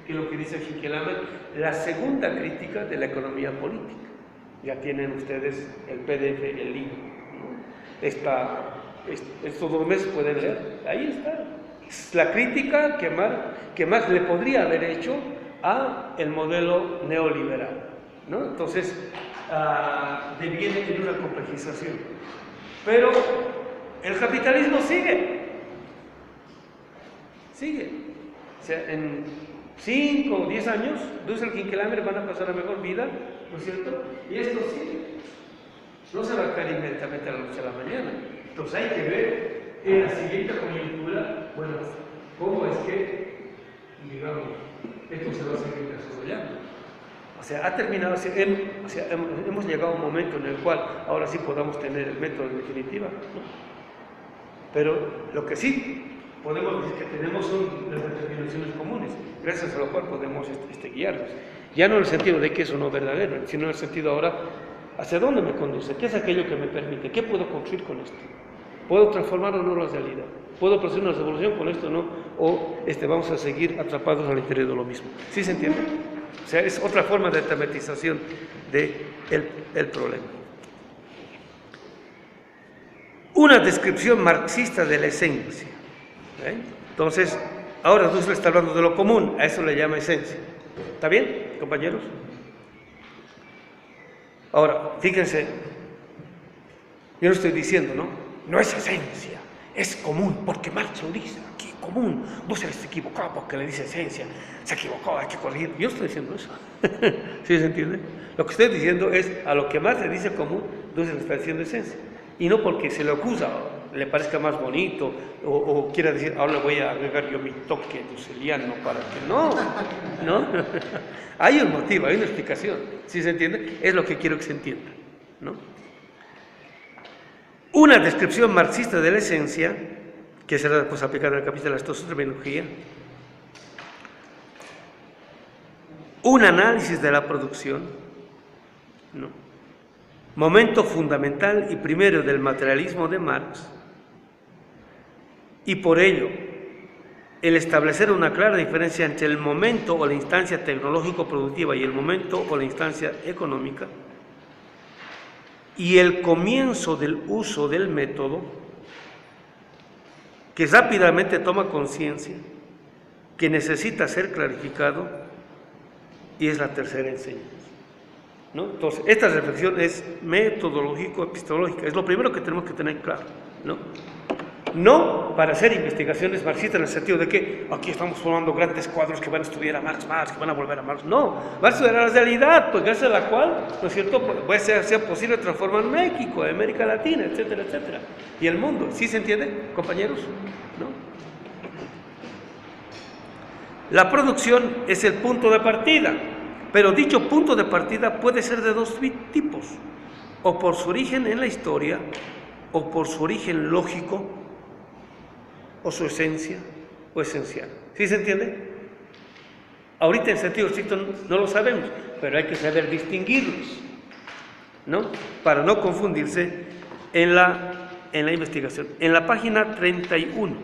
que es lo que dice Hinkelhammer, la segunda crítica de la economía política. Ya tienen ustedes el PDF, el link. Estos 2 meses pueden leer, ahí está. Es la crítica que Marx le podría haber hecho a el modelo neoliberal, ¿no? Entonces, deviene en una complejización. Pero el capitalismo sigue. O sea, en 5 o 10 años, Dussel y Hinkelhammer van a pasar a mejor vida, ¿no es cierto? Y esto sigue. No se va a caer inmediatamente a la noche a la mañana. Entonces hay que ver en la siguiente coyuntura, bueno, cómo es que, digamos, esto se va a seguir desarrollando. O sea, ha terminado, hemos llegado a un momento en el cual ahora sí podamos tener el método en definitiva, ¿no? Pero lo que sí podemos decir que tenemos son las determinaciones comunes, gracias a lo cual podemos guiarnos. Ya no en el sentido de que eso no es verdadero, sino en el sentido ahora, ¿hacia dónde me conduce? ¿Qué es aquello que me permite? ¿Qué puedo construir con esto? ¿Puedo transformar o no la realidad? ¿Puedo producir una revolución con esto o no? ¿O vamos a seguir atrapados al interior de lo mismo? ¿Sí se entiende? O sea, es otra forma de tematización del problema. Una descripción marxista de la esencia. Entonces, ahora Dussel está hablando de lo común, a eso le llama esencia. ¿Está bien, compañeros? Ahora, fíjense, yo no estoy diciendo, no es esencia, es común, porque Marx lo dice, aquí común. Dussel se equivocó porque le dice esencia, se equivocó, hay que corregir. Yo estoy diciendo eso. ¿Sí se entiende? Lo que estoy diciendo es, a lo que Marx le dice común, Dussel está diciendo esencia. Y no porque se le acusa, le parezca más bonito, o quiera decir, ahora le voy a agregar yo mi toque dusseliano para que no. Hay un motivo, hay una explicación. ¿Sí se entiende? Es lo que quiero que se entienda, ¿no? Una descripción marxista de la esencia, que será después aplicada al capítulo de la terminología, un análisis de la producción, ¿no? Momento fundamental y primero del materialismo de Marx, y por ello el establecer una clara diferencia entre el momento o la instancia tecnológico-productiva y el momento o la instancia económica, y el comienzo del uso del método, que rápidamente toma conciencia, que necesita ser clarificado, y es la tercera enseñanza, ¿no? Entonces, esta reflexión es metodológico-epistemológica, es lo primero que tenemos que tener claro, ¿no? No para hacer investigaciones marxistas en el sentido de que aquí estamos formando grandes cuadros que van a estudiar a Marx, que van a volver a Marx. No, va a estudiar la realidad, pues gracias a la cual, ¿no es cierto?, puede ser posible transformar México, América Latina, etcétera, etcétera, y el mundo. ¿Sí se entiende, compañeros? ¿No? La producción es el punto de partida, pero dicho punto de partida puede ser de dos tipos, o por su origen en la historia, o por su origen lógico, o su esencia, o esencial. ¿Sí se entiende? Ahorita en sentido estricto no lo sabemos, pero hay que saber distinguirlos, ¿no? Para no confundirse en la investigación. En la página 31,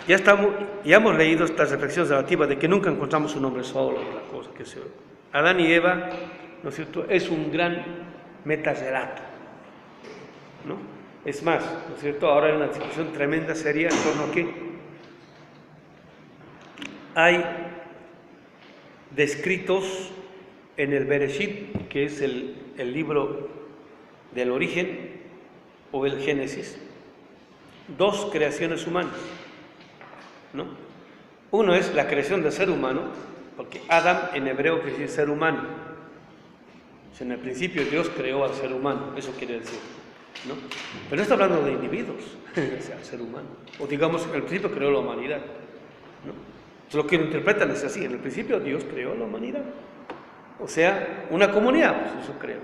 ya hemos leído estas reflexiones relativas de que nunca encontramos un hombre solo, la cosa que se... Adán y Eva, ¿no es cierto?, es un gran metarrelato, ¿no? Es más, ¿no es cierto?, ahora hay una discusión tremenda, seria, en torno a que hay descritos en el Bereshit, que es el libro del origen o el Génesis, dos creaciones humanas, ¿no? Uno es la creación del ser humano, porque Adam en hebreo quiere decir ser humano. O sea, en el principio Dios creó al ser humano, eso quiere decir, ¿no? Pero no está hablando de individuos, o sea, el ser humano. O digamos, en el principio creó la humanidad, ¿no? Entonces, lo que lo interpretan es así: en el principio Dios creó la humanidad. O sea, una comunidad, pues eso creó.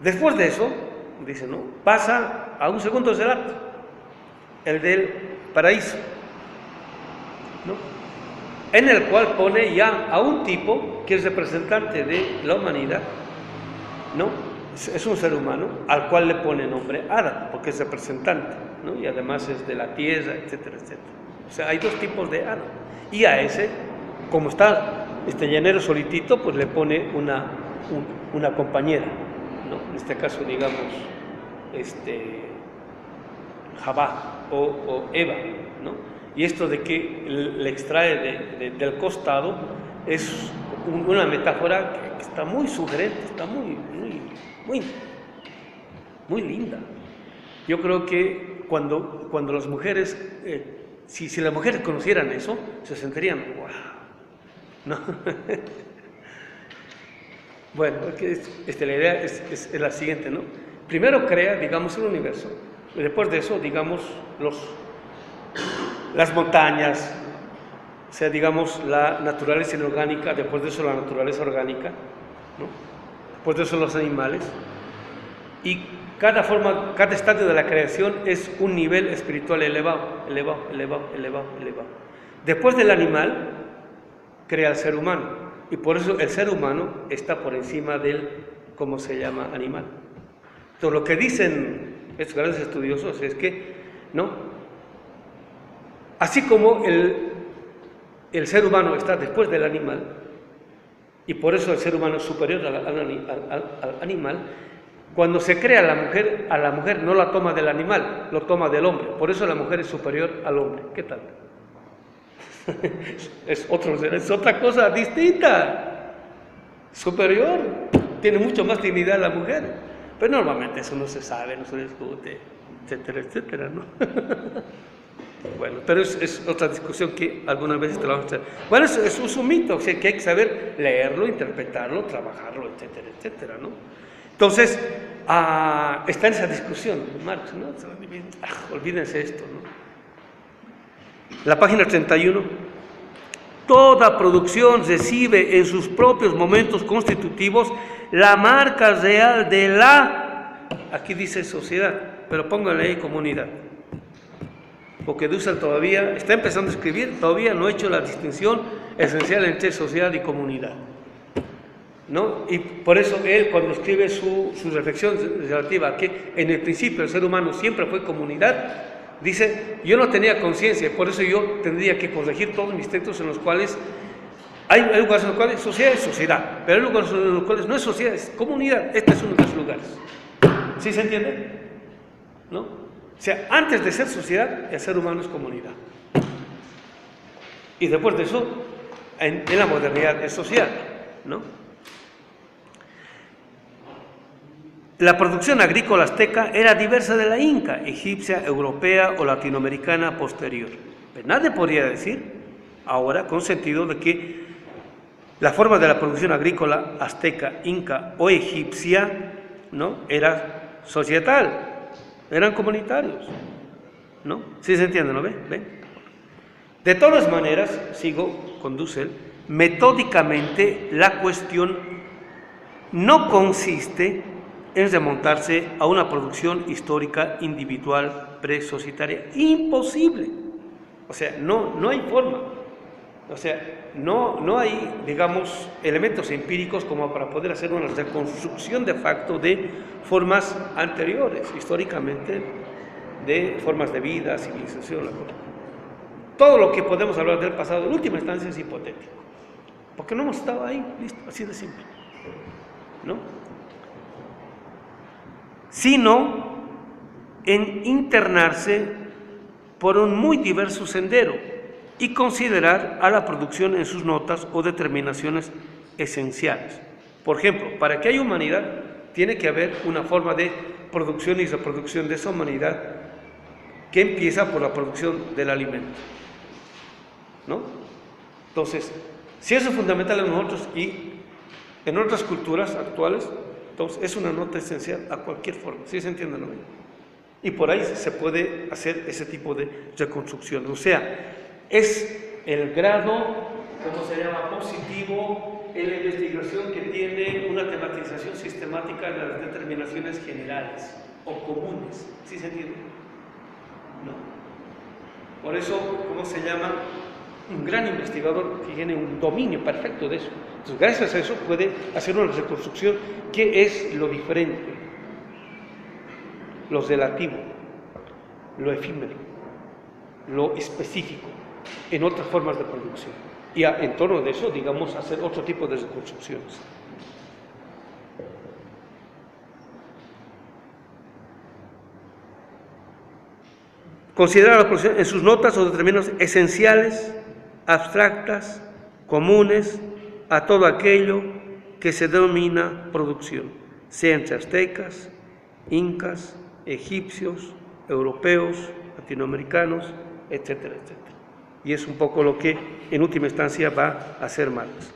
Después de eso, dice, ¿no?, pasa a un segundo relato, el del paraíso, ¿no?, en el cual pone ya a un tipo que es representante de la humanidad, ¿no? Es un ser humano al cual le pone nombre Adán, porque es representante, ¿no?, y además es de la tierra, etcétera, etcétera. O sea, hay dos tipos de Adán, y a ese, como está este llanero solitito, pues le pone una compañera, ¿no? En este caso, digamos, Javá o Eva, ¿no? Y esto de que le extrae del costado es una metáfora que está muy sugerente, está muy linda. Yo creo que cuando las mujeres, si las mujeres conocieran eso, se sentirían, ¡wow!, ¿no? Bueno, la idea es la siguiente, ¿no? Primero crea, digamos, el universo, y después de eso, digamos, las montañas, o sea, digamos, la naturaleza inorgánica, después de eso la naturaleza orgánica, ¿no? Después de eso los animales, y cada estadio de la creación es un nivel espiritual elevado. Después del animal, crea el ser humano, y por eso el ser humano está por encima del, ¿cómo se llama?, animal. Entonces, lo que dicen estos grandes estudiosos es que, ¿no?, así como el ser humano está después del animal, y por eso el ser humano es superior al animal, cuando se crea a la mujer no la toma del animal, lo toma del hombre. Por eso la mujer es superior al hombre. ¿Qué tal? es otra cosa distinta, superior, tiene mucho más dignidad la mujer. Pero normalmente eso no se sabe, no se discute, etcétera, etcétera, ¿no? Bueno, pero es otra discusión que algunas veces te la vamos a hacer. Bueno, es un mito, o sea, que hay que saber leerlo, interpretarlo, trabajarlo, etcétera, etcétera, ¿no? Entonces, está en esa discusión, Marx, ¿no? Olvídense esto, ¿no? La página 31. Toda producción recibe en sus propios momentos constitutivos la marca real de la, aquí dice sociedad, pero pónganle ahí comunidad, porque Dussel todavía está empezando a escribir, todavía no ha hecho la distinción esencial entre sociedad y comunidad, ¿no? Y por eso él, cuando escribe su reflexión relativa a que en el principio el ser humano siempre fue comunidad, dice, yo no tenía conciencia, por eso yo tendría que corregir todos mis textos en los cuales hay lugares en los cuales sociedad es sociedad, pero hay lugares en los cuales no es sociedad, es comunidad. Este es uno de los lugares. ¿Sí se entiende? ¿No? O sea, antes de ser sociedad, el ser humano es comunidad. Y después de eso, en la modernidad es sociedad, ¿no? la producción agrícola azteca era diversa de la inca, egipcia, europea o latinoamericana posterior. Pero nadie podría decir ahora con sentido de que la forma de la producción agrícola azteca, inca o egipcia, ¿no?, era societal, eran comunitarios, ¿no? ¿Sí se entiende, no ve? ¿Ven? De todas maneras, sigo con Dussel, metódicamente la cuestión no consiste en remontarse a una producción histórica individual presocietaria. Imposible. O sea, no hay forma. O sea, no hay, digamos, elementos empíricos como para poder hacer una reconstrucción de facto de formas anteriores, históricamente, de formas de vida, civilización, la cosa. Todo lo que podemos hablar del pasado, en última instancia, es hipotético. Porque no hemos estado ahí, listo, así de simple. ¿No? Sino en internarse por un muy diverso sendero y considerar a la producción en sus notas o determinaciones esenciales. Por ejemplo, para que haya humanidad, tiene que haber una forma de producción y reproducción de esa humanidad que empieza por la producción del alimento, ¿no? Entonces, si eso es fundamental en nosotros y en otras culturas actuales, entonces es una nota esencial a cualquier forma, ¿sí se entiende lo mismo? Y por ahí se puede hacer ese tipo de reconstrucción. O sea, es el grado, ¿cómo se llama?, positivo en la investigación que tiene una tematización sistemática de las determinaciones generales o comunes, ¿sí se entiende? No. Por eso, ¿cómo se llama?, un gran investigador que tiene un dominio perfecto de eso. Entonces, gracias a eso puede hacer una reconstrucción que es lo diferente, lo relativo, lo efímero, lo específico, en otras formas de producción. Y en torno de eso, digamos, hacer otro tipo de reconstrucciones. Considerar la producción en sus notas o determinados esenciales, abstractas, comunes a todo aquello que se denomina producción, sea entre aztecas, incas, egipcios, europeos, latinoamericanos, etcétera, etcétera. Y es un poco lo que en última instancia va a hacer Marx.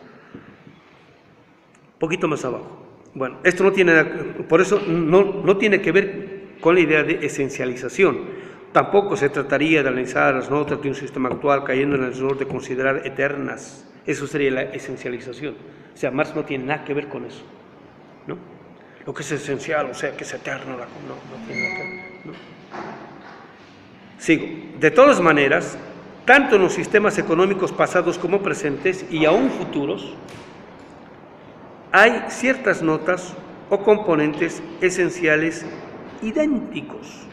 Un poquito más abajo. Bueno, esto no tiene, por eso no tiene que ver con la idea de esencialización. Tampoco se trataría de analizar las notas de un sistema actual cayendo en el error de considerar eternas. Eso sería la esencialización. O sea, Marx no tiene nada que ver con eso, ¿no? Lo que es esencial, o sea, que es eterno, no tiene nada que ver, ¿no? Sigo. De todas maneras, tanto en los sistemas económicos pasados como presentes y aún futuros, hay ciertas notas o componentes esenciales idénticos,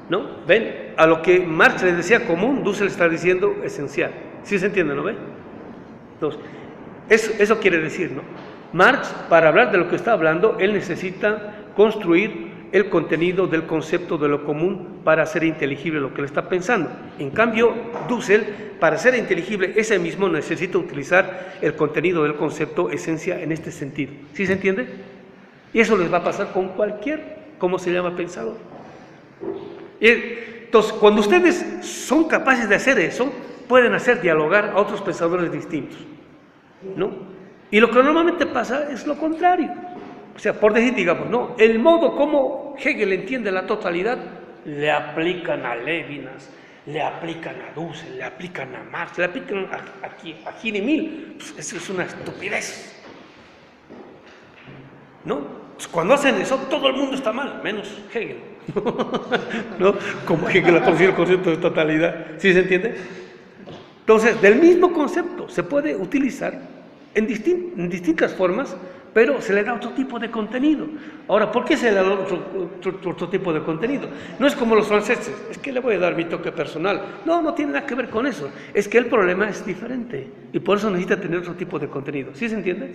¿no? ¿Ven? A lo que Marx le decía común, Dussel está diciendo esencial. ¿Sí se entiende, no ve? Entonces, eso quiere decir, ¿no? Marx, para hablar de lo que está hablando, él necesita construir el contenido del concepto de lo común para hacer inteligible lo que él está pensando. En cambio, Dussel, para ser inteligible, ese mismo necesita utilizar el contenido del concepto esencia en este sentido. ¿Sí se entiende? Y eso les va a pasar con cualquier, ¿cómo se llama?, pensador. Entonces, cuando ustedes son capaces de hacer eso, pueden hacer dialogar a otros pensadores distintos, ¿no? Y lo que normalmente pasa es lo contrario. O sea, por decir, digamos, no, el modo como Hegel entiende la totalidad, le aplican a Levinas, le aplican a Dussel, le aplican a Marx, le aplican a Gine-Mill. Pues eso es una estupidez, ¿no? Pues cuando hacen eso, todo el mundo está mal, menos Hegel, ¿no? Como Hegel ha conocido el concepto de totalidad, ¿sí se entiende? Entonces, del mismo concepto se puede utilizar en distintas formas, pero se le da otro tipo de contenido. Ahora, ¿por qué se le da otro tipo de contenido? No es como los franceses, es que le voy a dar mi toque personal. No tiene nada que ver con eso. Es que el problema es diferente y por eso necesita tener otro tipo de contenido. ¿Sí se entiende?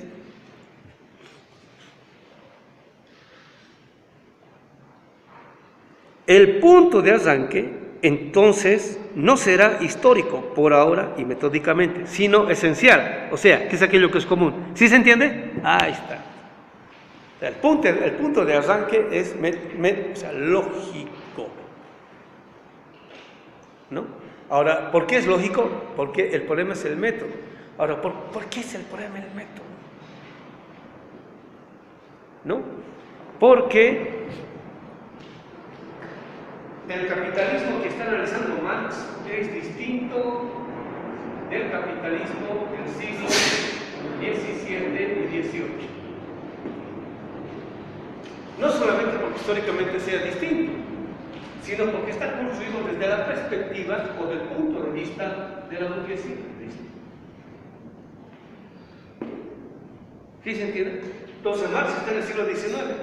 El punto de arranque, entonces, no será histórico por ahora y metódicamente, sino esencial, o sea, que es aquello que es común. ¿Sí se entiende? Ahí está. O sea, el punto de arranque es o sea, lógico, ¿no? Ahora, ¿por qué es lógico? Porque el problema es el método. Ahora, ¿por qué es el problema el método? ¿No? Porque el capitalismo que está analizando Marx es distinto del capitalismo del siglo XVII y XVIII. No solamente porque históricamente sea distinto, sino porque está construido desde la perspectiva o del punto de vista de la burguesía. ¿Sí se entiende? Entonces Marx está en el siglo XIX,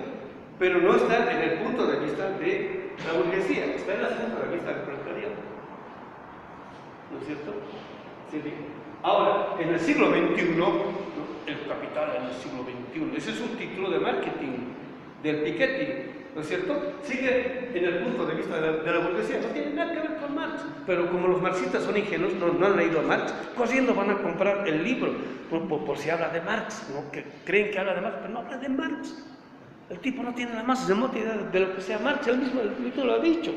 pero no está en el punto de vista de la burguesía, está en el punto de vista del proletariado. ¿No es cierto? Sí. Ahora, en el siglo XXI, ¿no? El capital en el siglo XXI, ese es un título de marketing del Piketty, ¿no es cierto? Sigue en el punto de vista de la burguesía, no tiene nada que ver con Marx, pero como los marxistas son ingenuos, no han leído a Marx, corriendo van a comprar el libro, por si habla de Marx, ¿no? Que creen que habla de Marx, pero no habla de Marx. El tipo no tiene la más remota idea de lo que sea Marx, él mismo lo ha dicho.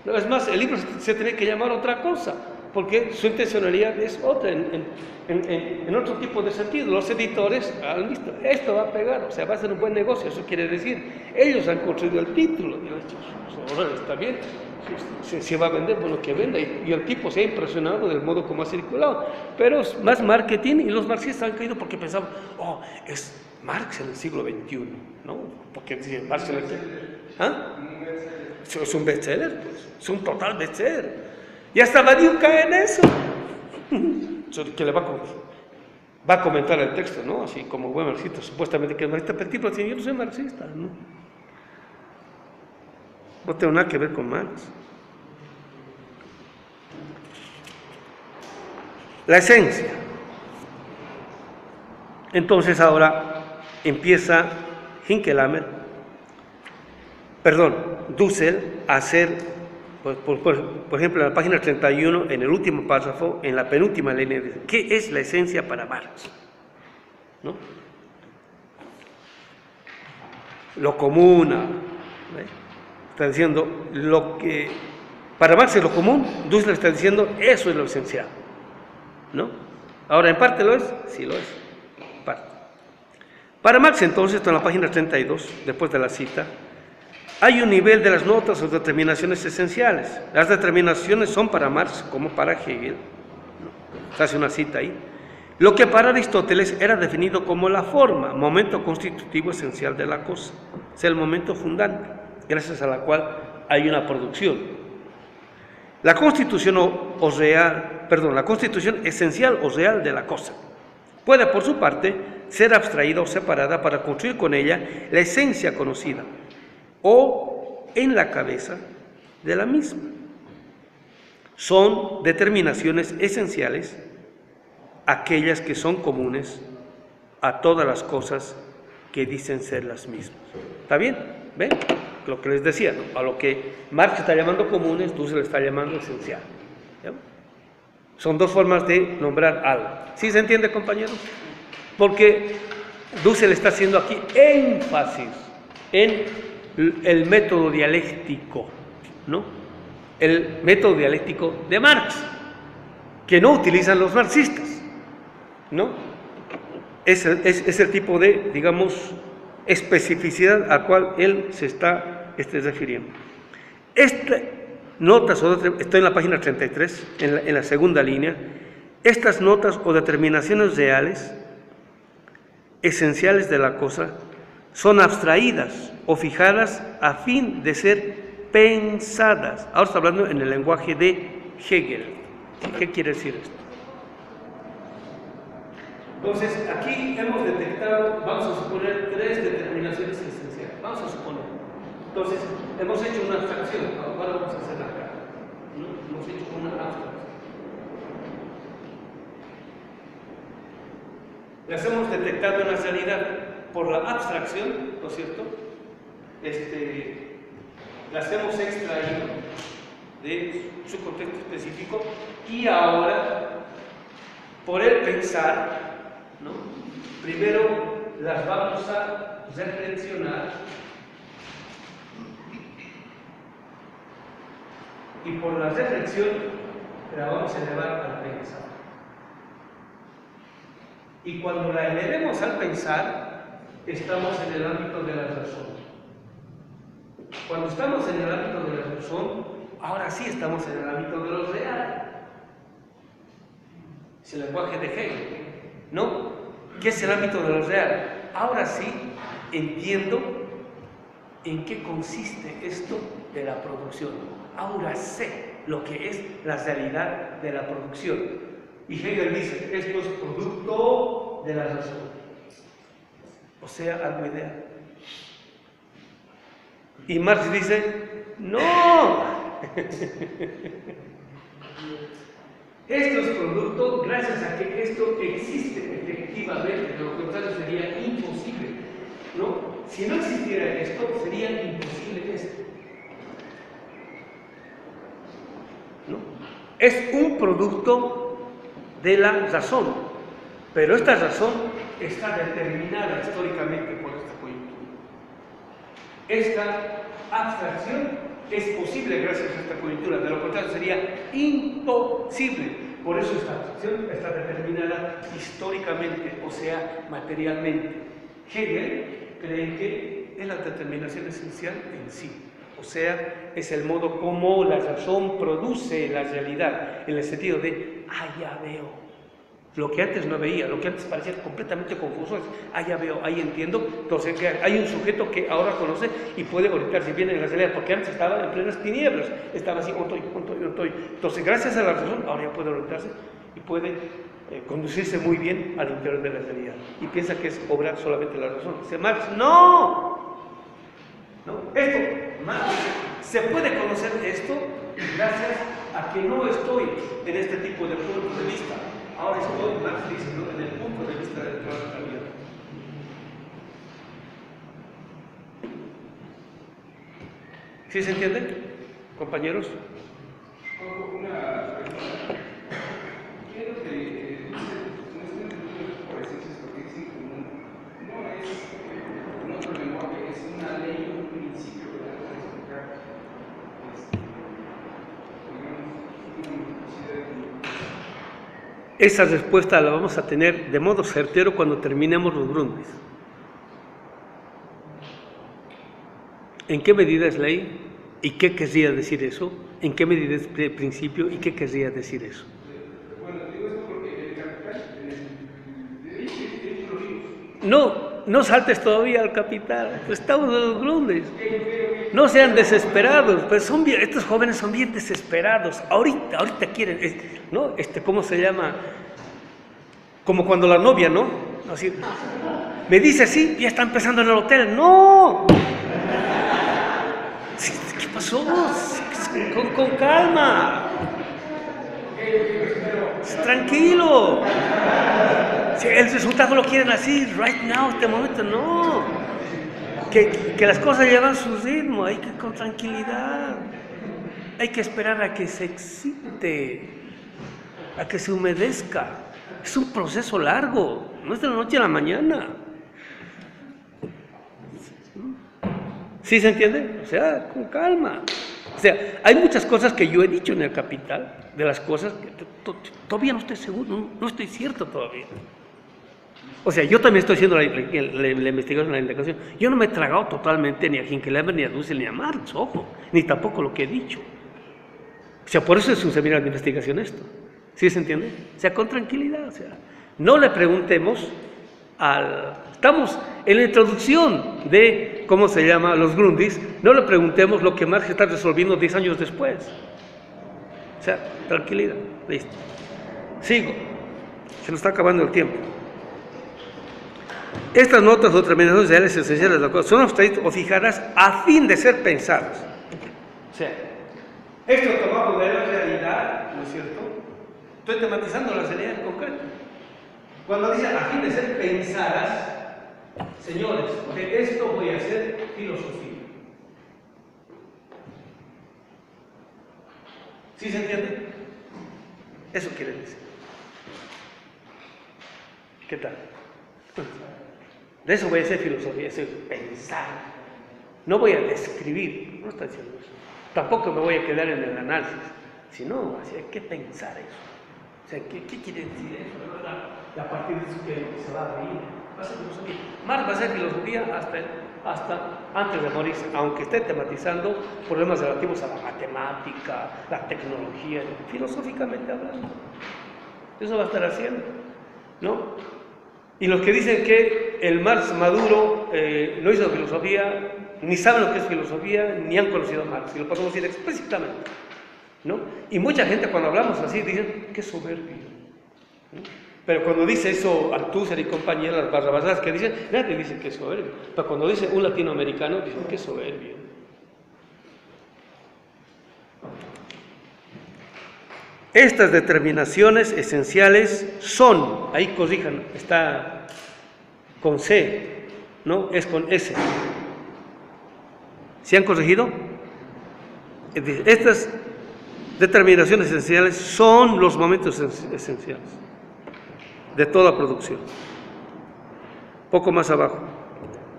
Es más, el libro se tiene que llamar otra cosa, porque su intencionalidad es otra, en otro tipo de sentido. Los editores han visto, esto va a pegar, o sea, va a ser un buen negocio, eso quiere decir, ellos han construido el título, y han dicho, ahora está bien, se va a vender, bueno, que venda, y el tipo se ha impresionado del modo como ha circulado, pero es más marketing, y los marxistas han caído porque pensaban, oh, es Marx en el siglo XXI, ¿no? Porque dice Marx en el... ¿Ah? Es un bestseller, pues, es un total bestseller. Y hasta Badiou cae en eso. Que le va a comentar el texto, ¿no? Así como buen marxista, supuestamente que es marxista, pero el tipo dice, yo no soy marxista, ¿no? No tengo nada que ver con Marx. La esencia. Entonces ahora empieza Dussel a hacer, por ejemplo, en la página 31, en el último párrafo, en la penúltima línea, dice, ¿qué es la esencia para Marx? ¿No? Lo común, está diciendo, lo que para Marx es lo común, Dussel está diciendo, eso es lo esencial, ¿no? Ahora, ¿en parte lo es? Sí lo es. Para Marx, entonces, esto en la página 32, después de la cita, hay un nivel de las notas o determinaciones esenciales. Las determinaciones son para Marx como para Hegel. Se hace una cita ahí. Lo que para Aristóteles era definido como la forma, momento constitutivo esencial de la cosa. Es el momento fundante, gracias a la cual hay una producción. La constitución la constitución esencial o real de la cosa puede, por su parte, ser abstraída o separada para construir con ella la esencia conocida o en la cabeza de la misma. Son determinaciones esenciales aquellas que son comunes a todas las cosas que dicen ser las mismas. ¿Está bien? ¿Ven? Lo que les decía, ¿no? A lo que Marx está llamando comunes, Dussel está llamando esencial. ¿Ya? Son dos formas de nombrar algo. ¿Sí se entiende, compañeros? Porque Dussel está haciendo aquí énfasis en el método dialéctico, ¿no? El método dialéctico de Marx, que no utilizan los marxistas, ¿no? Es el tipo de, digamos, especificidad a cual él se está refiriendo. Estoy en la página 33, en la segunda línea. Estas notas o determinaciones reales, esenciales de la cosa, son abstraídas o fijadas a fin de ser pensadas. Ahora está hablando en el lenguaje de Hegel. ¿Qué quiere decir esto? Entonces, aquí hemos detectado, vamos a suponer, 3 determinaciones esenciales. Vamos a suponer. Entonces, hemos hecho una abstracción. Ahora vamos a hacer acá. ¿No? Hemos hecho una abstracción. Las hemos detectado en la realidad por la abstracción, ¿no es cierto? Las hemos extraído de su contexto específico y ahora, por el pensar, ¿no? Primero las vamos a reflexionar y por la reflexión la vamos a elevar al pensar. Y cuando la elevemos al pensar, estamos en el ámbito de la razón. Cuando estamos en el ámbito de la razón, ahora sí estamos en el ámbito de lo real. Es el lenguaje de Hegel, ¿no? ¿Qué es el ámbito de lo real? Ahora sí entiendo en qué consiste esto de la producción. Ahora sé lo que es la realidad de la producción. Y Hegel dice, esto es producto de la razón. O sea, algo ideal. Y Marx dice, no. Esto es producto gracias a que esto existe efectivamente, de lo contrario sería imposible, ¿no? Si no existiera esto, sería imposible esto, ¿no? Es un producto de la razón, pero esta razón está determinada históricamente por esta coyuntura. Esta abstracción es posible gracias a esta coyuntura, de lo contrario sería imposible. Por eso esta abstracción está determinada históricamente, o sea, materialmente. Hegel cree que es la determinación esencial en sí, o sea, es el modo como la razón produce la realidad, en el sentido de, ya veo. Lo que antes no veía, lo que antes parecía completamente confuso, es, ya veo, ahí entiendo. Entonces, hay un sujeto que ahora conoce y puede orientarse bien en la realidad, porque antes estaba en plenas tinieblas, estaba así, ontoy. Entonces, gracias a la razón, ahora ya puede orientarse y puede conducirse muy bien al interior de la realidad. Y piensa que es obra solamente la razón. Dice Marx, ¡no! Esto, Marx, se puede conocer esto gracias a que no estoy en este tipo de puntos de vista. Ahora estoy, Marx dice, ¿no?, en el punto de vista de la realidad. ¿Sí se entiende, compañeros? Una pregunta. ¿Qué es lo que dice no es un estudio por esencias, porque es incomún? No es un otro lenguaje, es una ley, un principio que debe explicar, digamos, una multiplicidad de... Esa respuesta la vamos a tener de modo certero cuando terminemos los Grundrisse. ¿En qué medida es ley? ¿Y qué querría decir eso? ¿En qué medida es principio? ¿Y qué querría decir eso? Bueno, digo esto porque el capital, No saltes todavía al capital. Estamos en los Grundrisse. No sean desesperados. Pues estos jóvenes son bien desesperados. Ahorita quieren, ¿no? ¿Cómo se llama? Como cuando la novia, ¿no? Así, me dice sí, ya está empezando en el hotel. ¡No! ¿Qué pasó? Con calma. Tranquilo. Si el resultado lo quieren así, right now, este momento, no. Que las cosas llevan su ritmo, hay que con tranquilidad. Hay que esperar a que se excite, a que se humedezca. Es un proceso largo, no es de la noche a la mañana. ¿Sí se entiende? O sea, con calma. O sea, hay muchas cosas que yo he dicho en el Capital, de las cosas que todavía no estoy seguro, no estoy cierto todavía. O sea, yo también estoy haciendo la investigación, la indagación. Yo no me he tragado totalmente ni a Hinckelheimer, ni a Dussel, ni a Marx, ojo, ni tampoco lo que he dicho. O sea, por eso es un seminario de investigación esto. ¿Sí se entiende? O sea, con tranquilidad. O sea, no le preguntemos estamos en la introducción de, ¿cómo se llama?, los Grundrisse. No le preguntemos lo que Marx está resolviendo 10 años después. O sea, tranquilidad. Listo. Sigo. Se nos está acabando el tiempo. Estas notas o terminaciones reales esenciales de la cosa son abstraídas o fijadas a fin de ser pensadas. O sea, esto tomado de la realidad, ¿no es cierto? Estoy tematizando la realidad en concreto. Cuando dice a fin de ser pensadas, señores, de esto voy a hacer filosofía. ¿Sí se entiende? Eso quiere decir. ¿Qué tal? De eso voy a hacer filosofía, eso es pensar. No voy a describir, no está diciendo eso. Tampoco me voy a quedar en el análisis, sino hay que pensar eso. O sea, ¿qué quiere decir eso? Y a partir de eso que se va a reír. Va a ser filosofía. Marx va a ser filosofía hasta antes de morirse, aunque esté tematizando problemas relativos a la matemática, la tecnología, filosóficamente hablando. Eso va a estar haciendo, ¿no? Y los que dicen que el Marx maduro no hizo filosofía, ni saben lo que es filosofía, ni han conocido a Marx, y lo podemos decir explícitamente, ¿no? Y mucha gente cuando hablamos así dicen, qué soberbio, ¿no? Pero cuando dice eso Althusser y compañía, las barrabasadas que dicen, nadie dice que es soberbio. Pero cuando dice un latinoamericano, dicen que es soberbio. Estas determinaciones esenciales son, ahí corrijan, está con C, ¿no? Es con S. ¿Se han corregido? Estas determinaciones esenciales son los momentos esenciales de toda producción. Poco más abajo.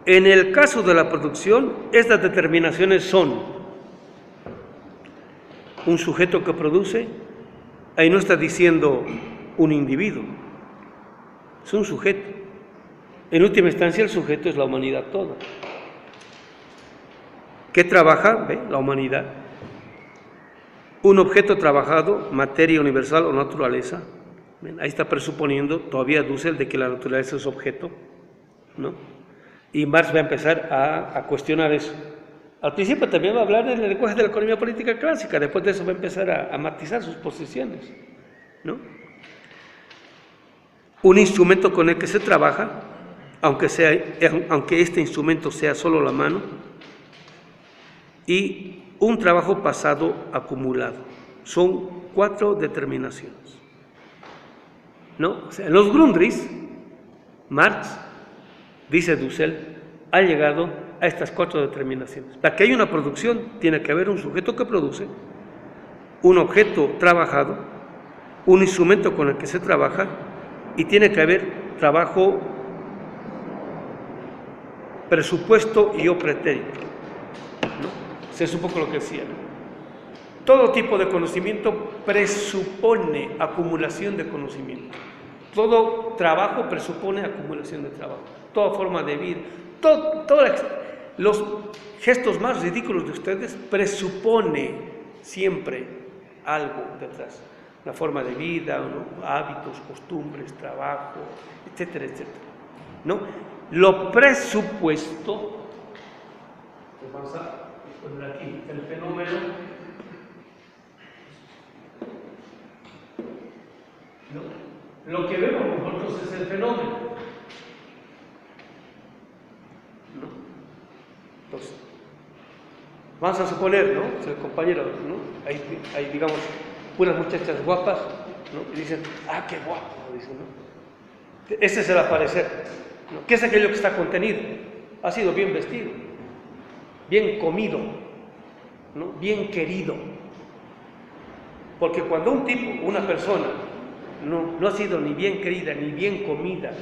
En el caso de la producción, estas determinaciones son un sujeto que produce. Ahí no está diciendo un individuo, es un sujeto. En última instancia, el sujeto es la humanidad toda. ¿Qué trabaja? ¿Ve? La humanidad. Un objeto trabajado, materia universal o naturaleza. ¿Ven? Ahí está presuponiendo todavía Dussel de que la naturaleza es objeto, ¿no? Y Marx va a empezar a cuestionar eso. Al principio también va a hablar en el lenguaje de la economía política clásica, después de eso va a empezar a matizar sus posiciones, ¿no? Un instrumento con el que se trabaja, aunque este instrumento sea solo la mano, y un trabajo pasado acumulado. Son 4 determinaciones, ¿no? O sea, en los Grundrisse, Marx, dice Dussel, ha llegado a estas 4 determinaciones. Para que haya una producción, tiene que haber un sujeto que produce, un objeto trabajado, un instrumento con el que se trabaja, y tiene que haber trabajo, presupuesto y o pretérito, ¿no? Eso es un poco lo que decía. Todo tipo de conocimiento presupone acumulación de conocimiento. Todo trabajo presupone acumulación de trabajo. Toda forma de vida, los gestos más ridículos de ustedes presupone siempre algo detrás. Una forma de vida, ¿no? Hábitos, costumbres, trabajo, etcétera, etcétera, ¿no? Lo presupuesto, pues vamos a poner aquí el fenómeno, ¿no? Lo que vemos nosotros es el fenómeno, ¿no? Entonces, vamos a suponer, ¿no? El compañero, ¿no? Hay digamos, unas muchachas guapas, ¿no? Y dicen, ah, qué guapo, dicen, ¿no? Ese es el aparecer, ¿no? ¿Qué es aquello que está contenido? Ha sido bien vestido, bien comido, ¿no? Bien querido. Porque cuando un tipo, una persona, no ha sido ni bien querida, ni bien comida,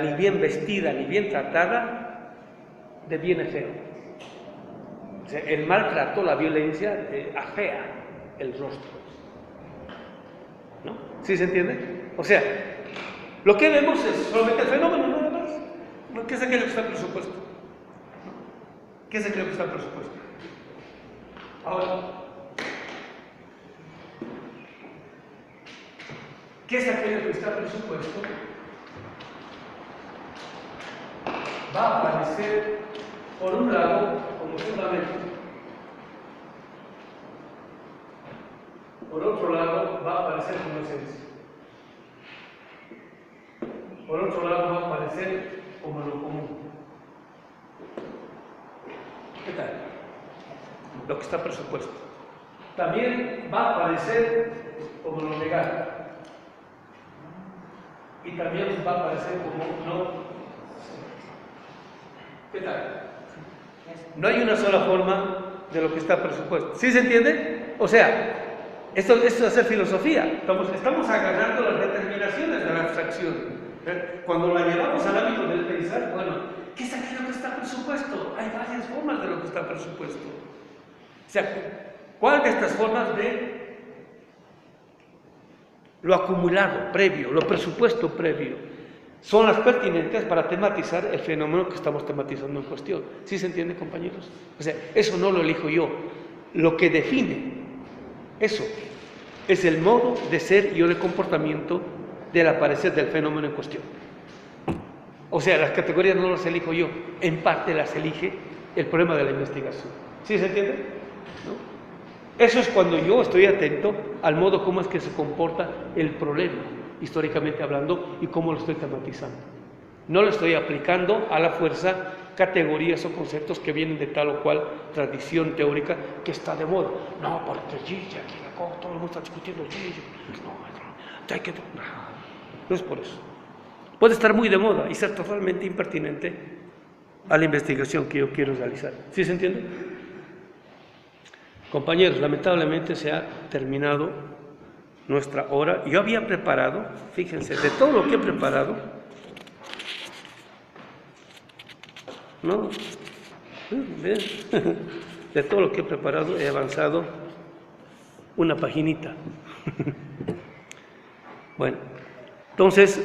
ni bien vestida, ni bien tratada, deviene feo. O sea, el maltrato, la violencia, afea el rostro, ¿no? ¿Sí se entiende? O sea, lo que vemos es solamente el fenómeno, nada más. ¿Qué es aquello que está en presupuesto? ¿Qué es aquello que está en presupuesto? Ahora, ¿qué es aquello que está en presupuesto? Va a aparecer, por un lado, como fundamento. Por otro lado, va a aparecer como esencia. Por otro lado, va a aparecer como lo común. ¿Qué tal? Lo que está presupuesto. También va a aparecer como lo legal. Y también va a aparecer como no. ¿Qué tal? No hay una sola forma de lo que está presupuesto. ¿Sí se entiende? O sea, esto es hacer filosofía. Estamos agarrando las determinaciones de la abstracción. Cuando la llevamos al ámbito del pensar, bueno, ¿qué es aquello que está presupuesto? Hay varias formas de lo que está presupuesto. O sea, ¿cuál de estas formas de lo acumulado previo, lo presupuesto previo, son las pertinentes para tematizar el fenómeno que estamos tematizando en cuestión? ¿Sí se entiende, compañeros? O sea, eso no lo elijo yo. Lo que define eso es el modo de ser y o de comportamiento del aparecer del fenómeno en cuestión. O sea, las categorías no las elijo yo, en parte las elige el problema de la investigación. ¿Sí se entiende? ¿No? Eso es cuando yo estoy atento al modo como es que se comporta el problema, históricamente hablando, y cómo lo estoy tematizando. No lo estoy aplicando a la fuerza categorías o conceptos que vienen de tal o cual tradición teórica que está de moda. No, porque Gigi, aquí todo el mundo está discutiendo Gigi. No, hay que... No es por eso. Puede estar muy de moda y ser totalmente impertinente a la investigación que yo quiero realizar. ¿Sí se entiende? Compañeros, lamentablemente se ha terminado nuestra hora. Yo había preparado, fíjense, de todo lo que he preparado, ¿no? De todo lo que he preparado he avanzado una paginita. Bueno, entonces,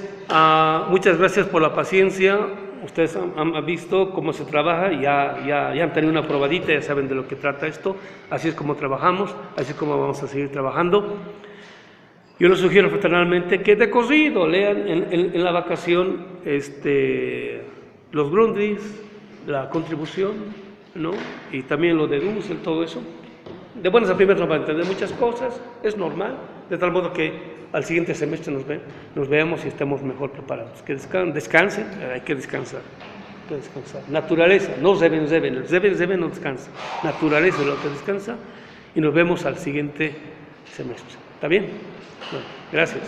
muchas gracias por la paciencia. Ustedes han visto cómo se trabaja, ya han tenido una probadita, ya saben de lo que trata esto. Así es como trabajamos, así es como vamos a seguir trabajando. Yo les sugiero fraternalmente que de corrido lean en la vacación los Grundrisse, la contribución, ¿no? Y también lo de Dussel, todo eso. De buenas a primeras no van a entender muchas cosas, es normal, de tal modo que al siguiente semestre nos veamos y estemos mejor preparados. Que descansen, hay que descansar. Naturaleza, no deben no descansa. Naturaleza es lo que descansa y nos vemos al siguiente semestre. ¿Está bien? Bueno, gracias.